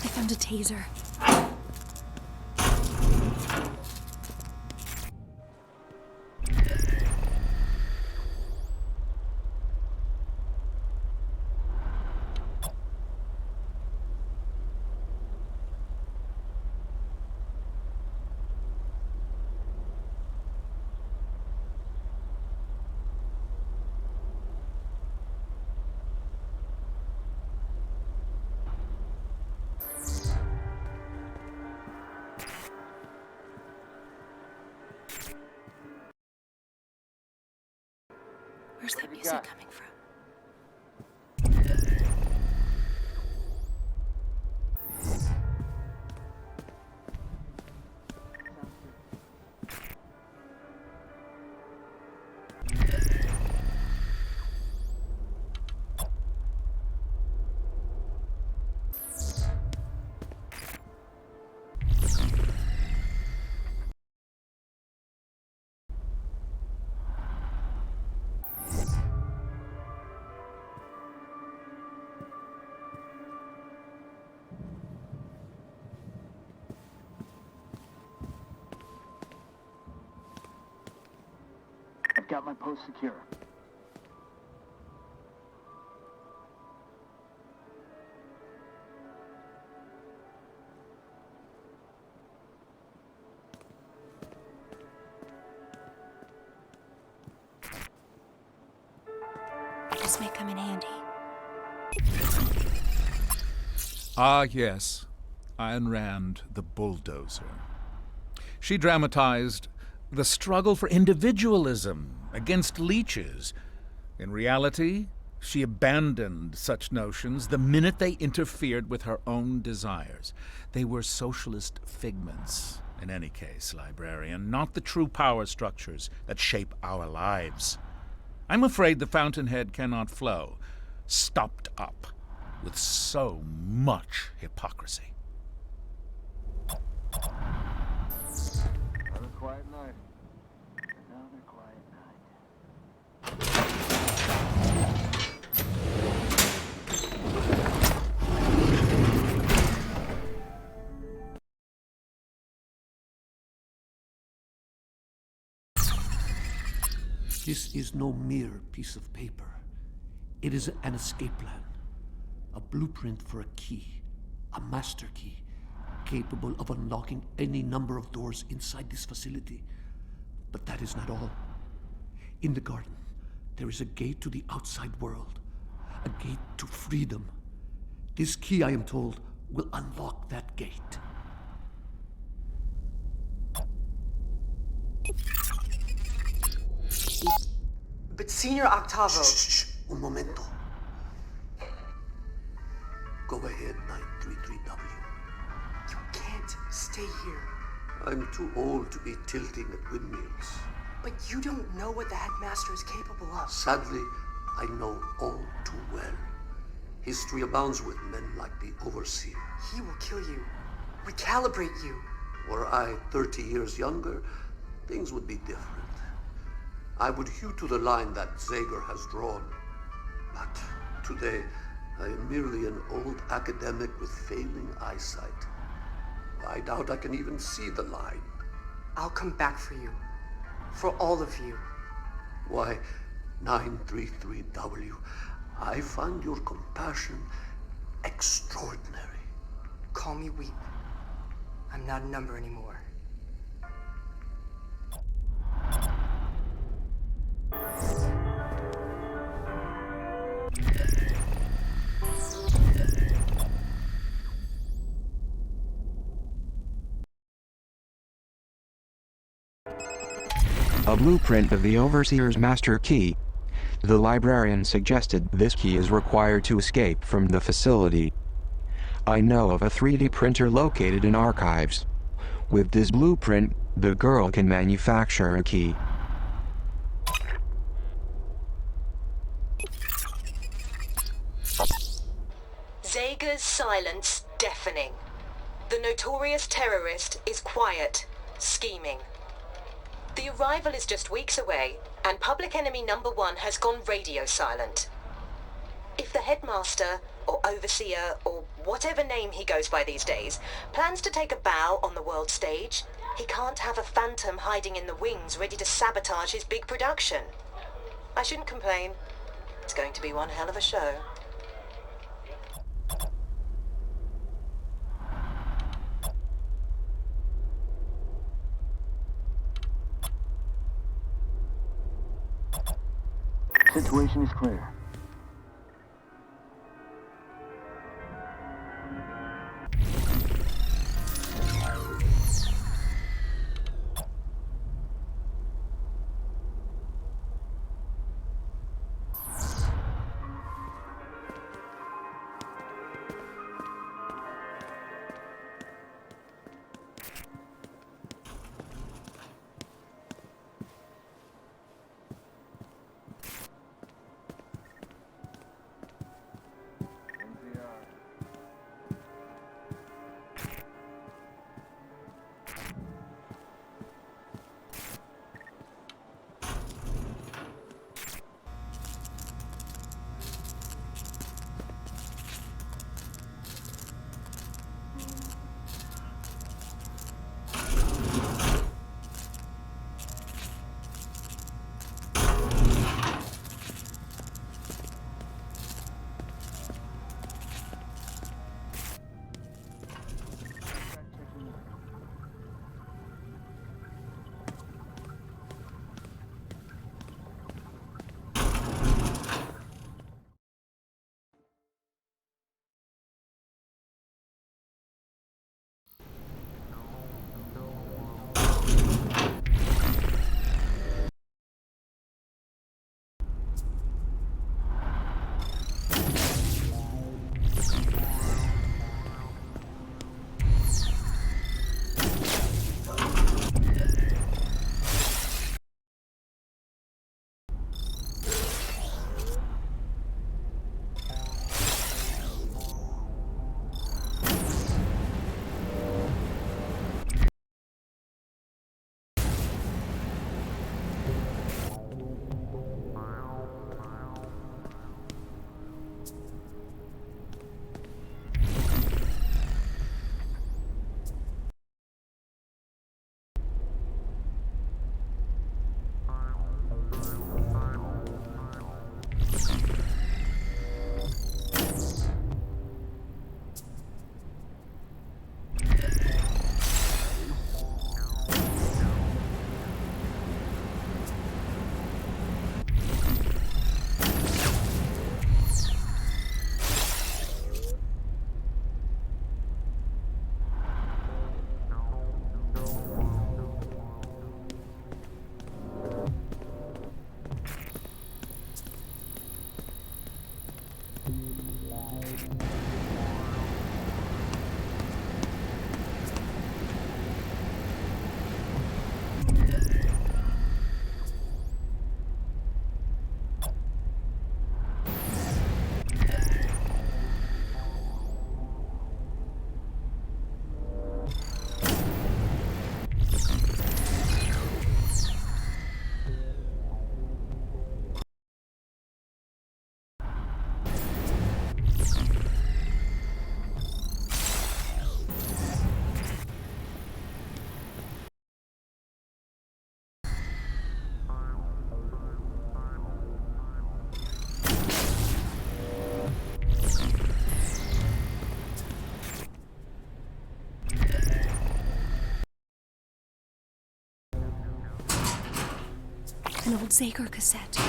I found a taser. Where's that music coming from? I've got my post secure. This may come in handy. Ah, yes. Ayn Rand, the bulldozer. She dramatized the struggle for individualism against leeches. In reality, she abandoned such notions the minute they interfered with her own desires. They were socialist figments, in any case, librarian, not the true power structures that shape our lives. I'm afraid the fountainhead cannot flow, stopped up with so much hypocrisy. Another quiet night. Another quiet night. This is no mere piece of paper. It is an escape plan. A blueprint for a key. A master key. Capable of unlocking any number of doors inside this facility. But that is not all. In the garden, there is a gate to the outside world. A gate to freedom. This key, I am told, will unlock that gate. But Senior Octavo... Shh. Un momento. Go ahead, 933W. You can't stay here. I'm too old to be tilting at windmills. But you don't know what the headmaster is capable of. Sadly, I know all too well. History abounds with men like the Overseer. He will kill you. Recalibrate you. Were I 30 years younger, things would be different. I would hew to the line that Zager has drawn. But today, I am merely an old academic with failing eyesight. I doubt I can even see the line. I'll come back for you. For all of you. Why, 933W, I find your compassion extraordinary. Call me Weep. I'm not a number anymore. A blueprint of the Overseer's master key. The librarian suggested this key is required to escape from the facility. I know of a 3D printer located in archives. With this blueprint, the girl can manufacture a key. Zager's silence deafening. The notorious terrorist is quiet, scheming. The arrival is just weeks away, and public enemy number 1 has gone radio silent. If the headmaster, or overseer, or whatever name he goes by these days, plans to take a bow on the world stage, he can't have a phantom hiding in the wings ready to sabotage his big production. I shouldn't complain. It's going to be one hell of a show. Situation is clear. An old Zager cassette.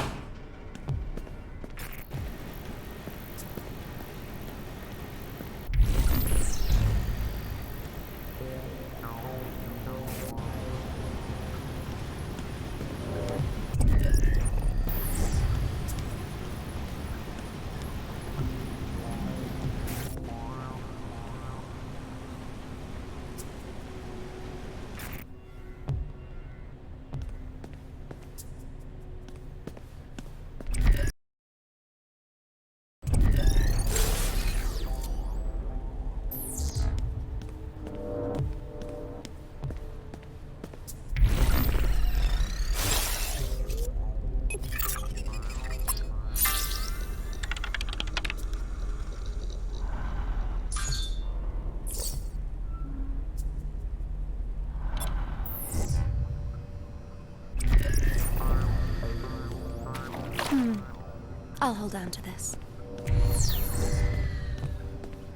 I'll hold on to this.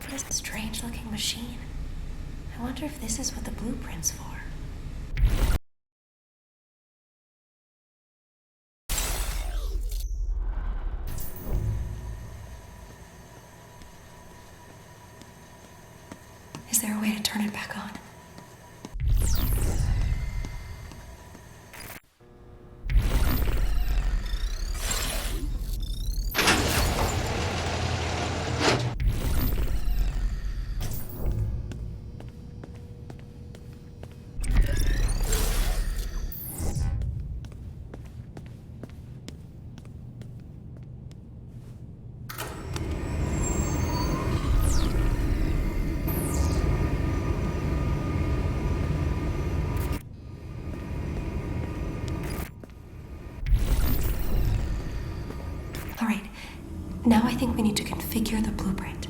What a strange-looking machine. I wonder if this is what the blueprint's for. Is there a way to turn it back on? All right, now I think we need to configure the blueprint.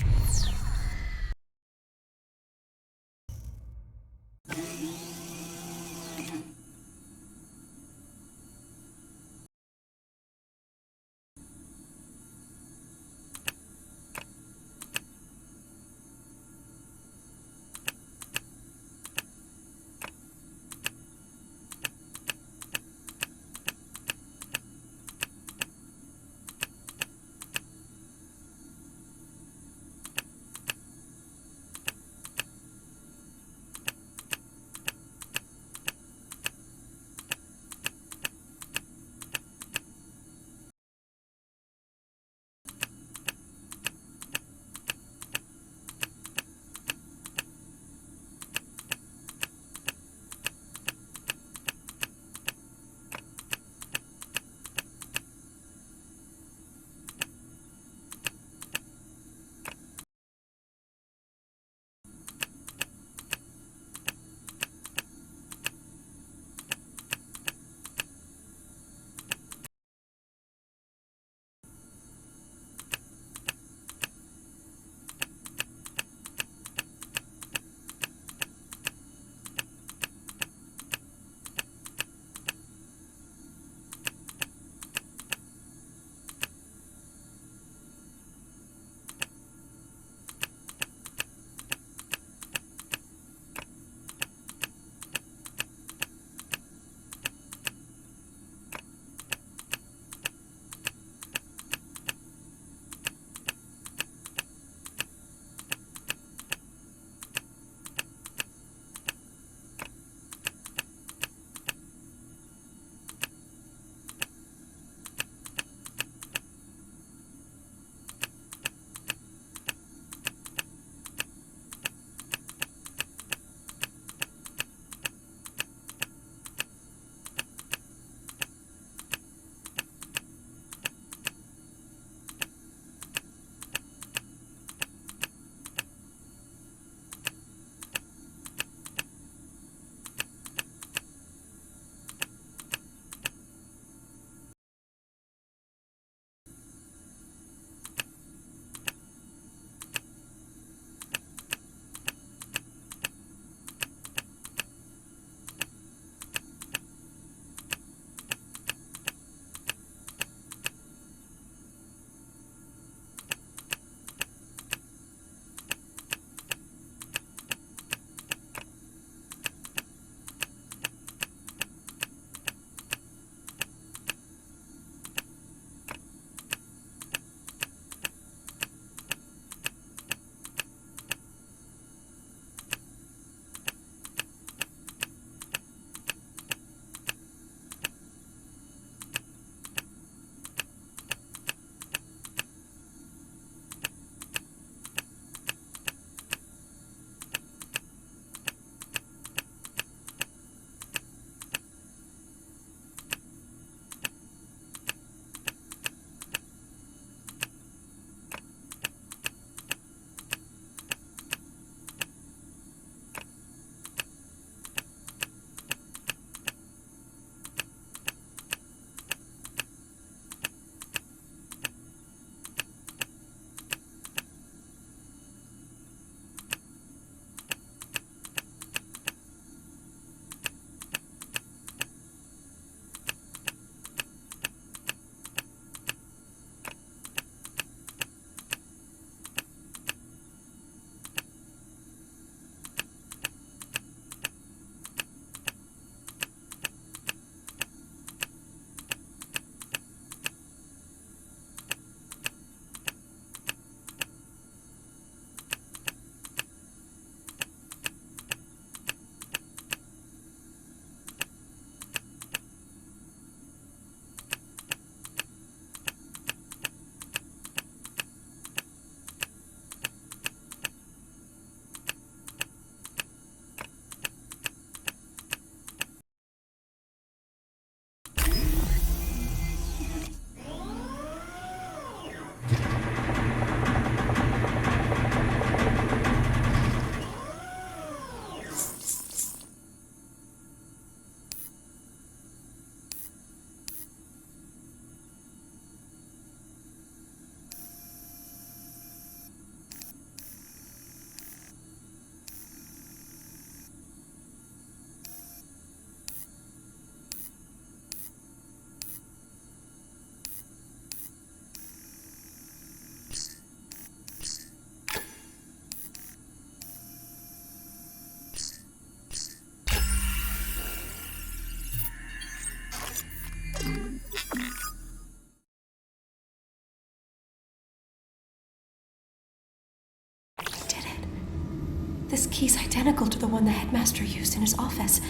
This key's identical to the one the headmaster used in his office.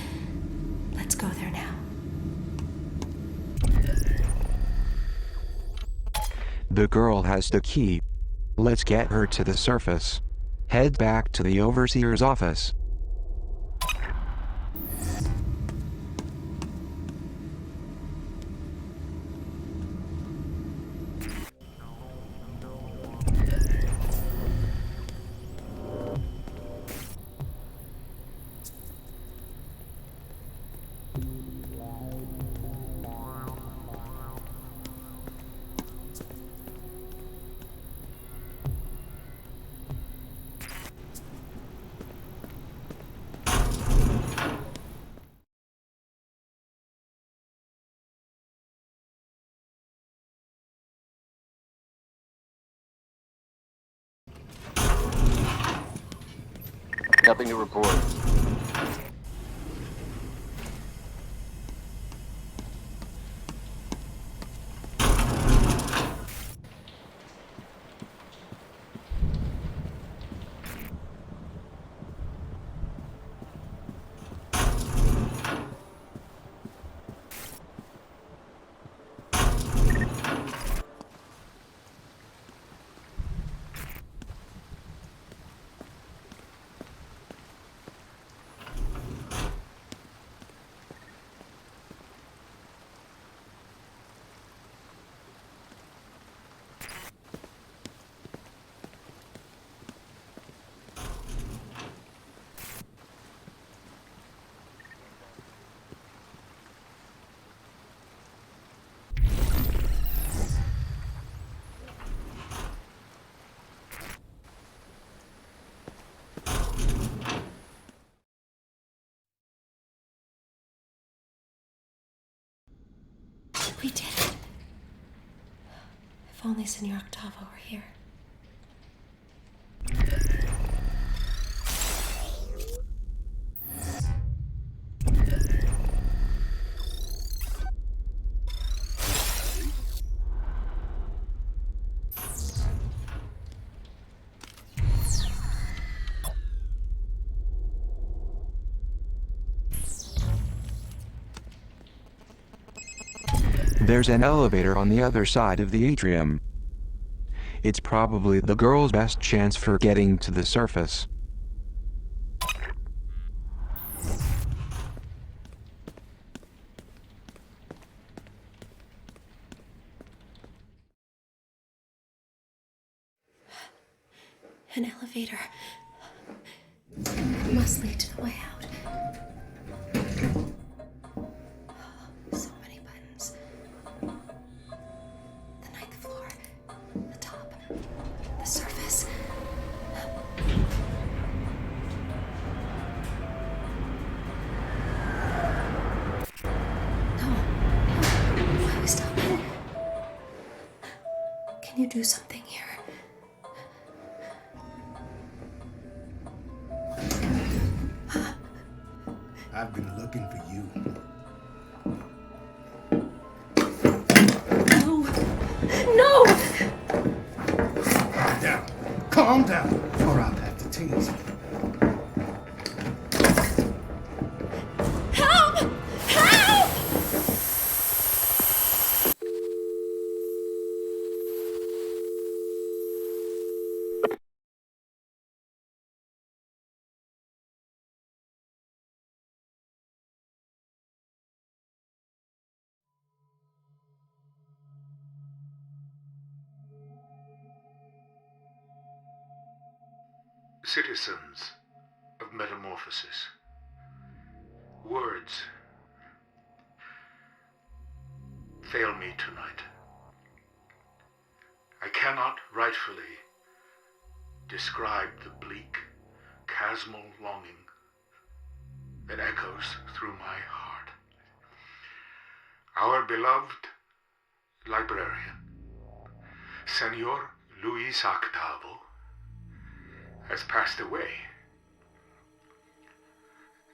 Let's go there now. The girl has the key. Let's get her to the surface. Head back to the overseer's office. Nothing to report. We did it. If only Senor Octavo were here. There's an elevator on the other side of the atrium. It's probably the girl's best chance for getting to the surface. An elevator. It must lead to the way out. So many buttons. The ninth floor. The top. The surface. No. Why are we stopping? Can you do something here? I've been looking for you. No! Calm down, or I'll have to tase you. Help! Help! Citizens of Metamorphosis. Words fail me tonight. I cannot rightfully describe the bleak, chasmal longing that echoes through my heart. Our beloved librarian, Senor Luis Octavo, has passed away.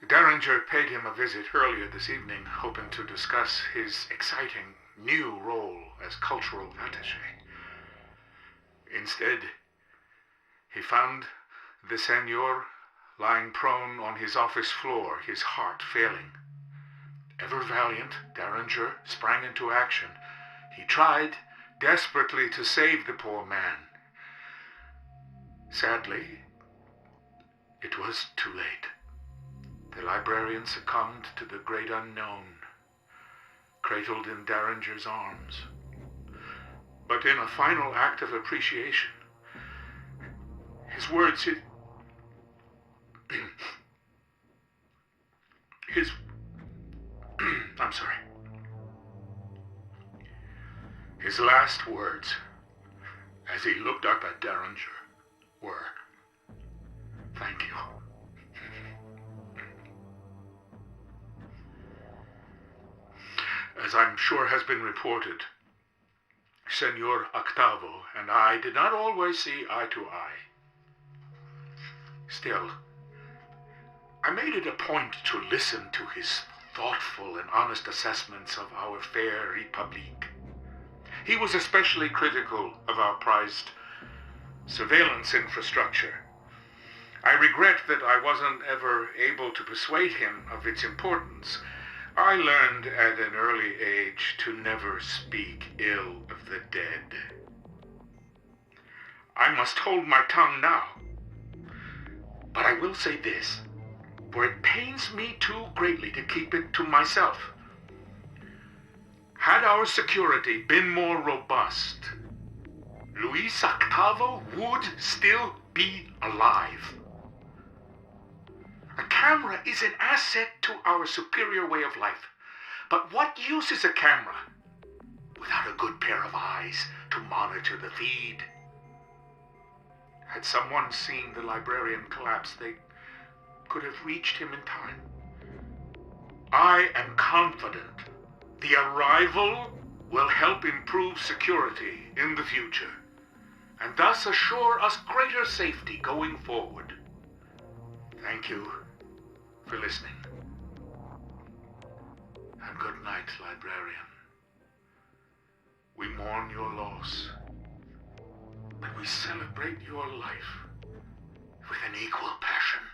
Derringer paid him a visit earlier this evening, hoping to discuss his exciting new role as cultural attaché. Instead, he found the Senor lying prone on his office floor, his heart failing. Ever valiant, Derringer sprang into action. He tried desperately to save the poor man. Sadly, it was too late. The librarian succumbed to the great unknown, cradled in Derringer's arms. But in a final act of appreciation, his words, I'm sorry. His last words, as he looked up at Derringer, were, "Thank you." As I'm sure has been reported, Senor Octavo and I did not always see eye to eye. Still, I made it a point to listen to his thoughtful and honest assessments of our fair Republique. He was especially critical of our prized surveillance infrastructure. I regret that I wasn't ever able to persuade him of its importance. I learned at an early age to never speak ill of the dead. I must hold my tongue now. But I will say this, for it pains me too greatly to keep it to myself. Had our security been more robust, Luis Octavo would still be alive. A camera is an asset to our superior way of life. But what use is a camera without a good pair of eyes to monitor the feed? Had someone seen the librarian collapse, they could have reached him in time. I am confident the arrival will help improve security in the future, and thus assure us greater safety going forward. Thank you for listening. And good night, librarian. We mourn your loss, but we celebrate your life with an equal passion.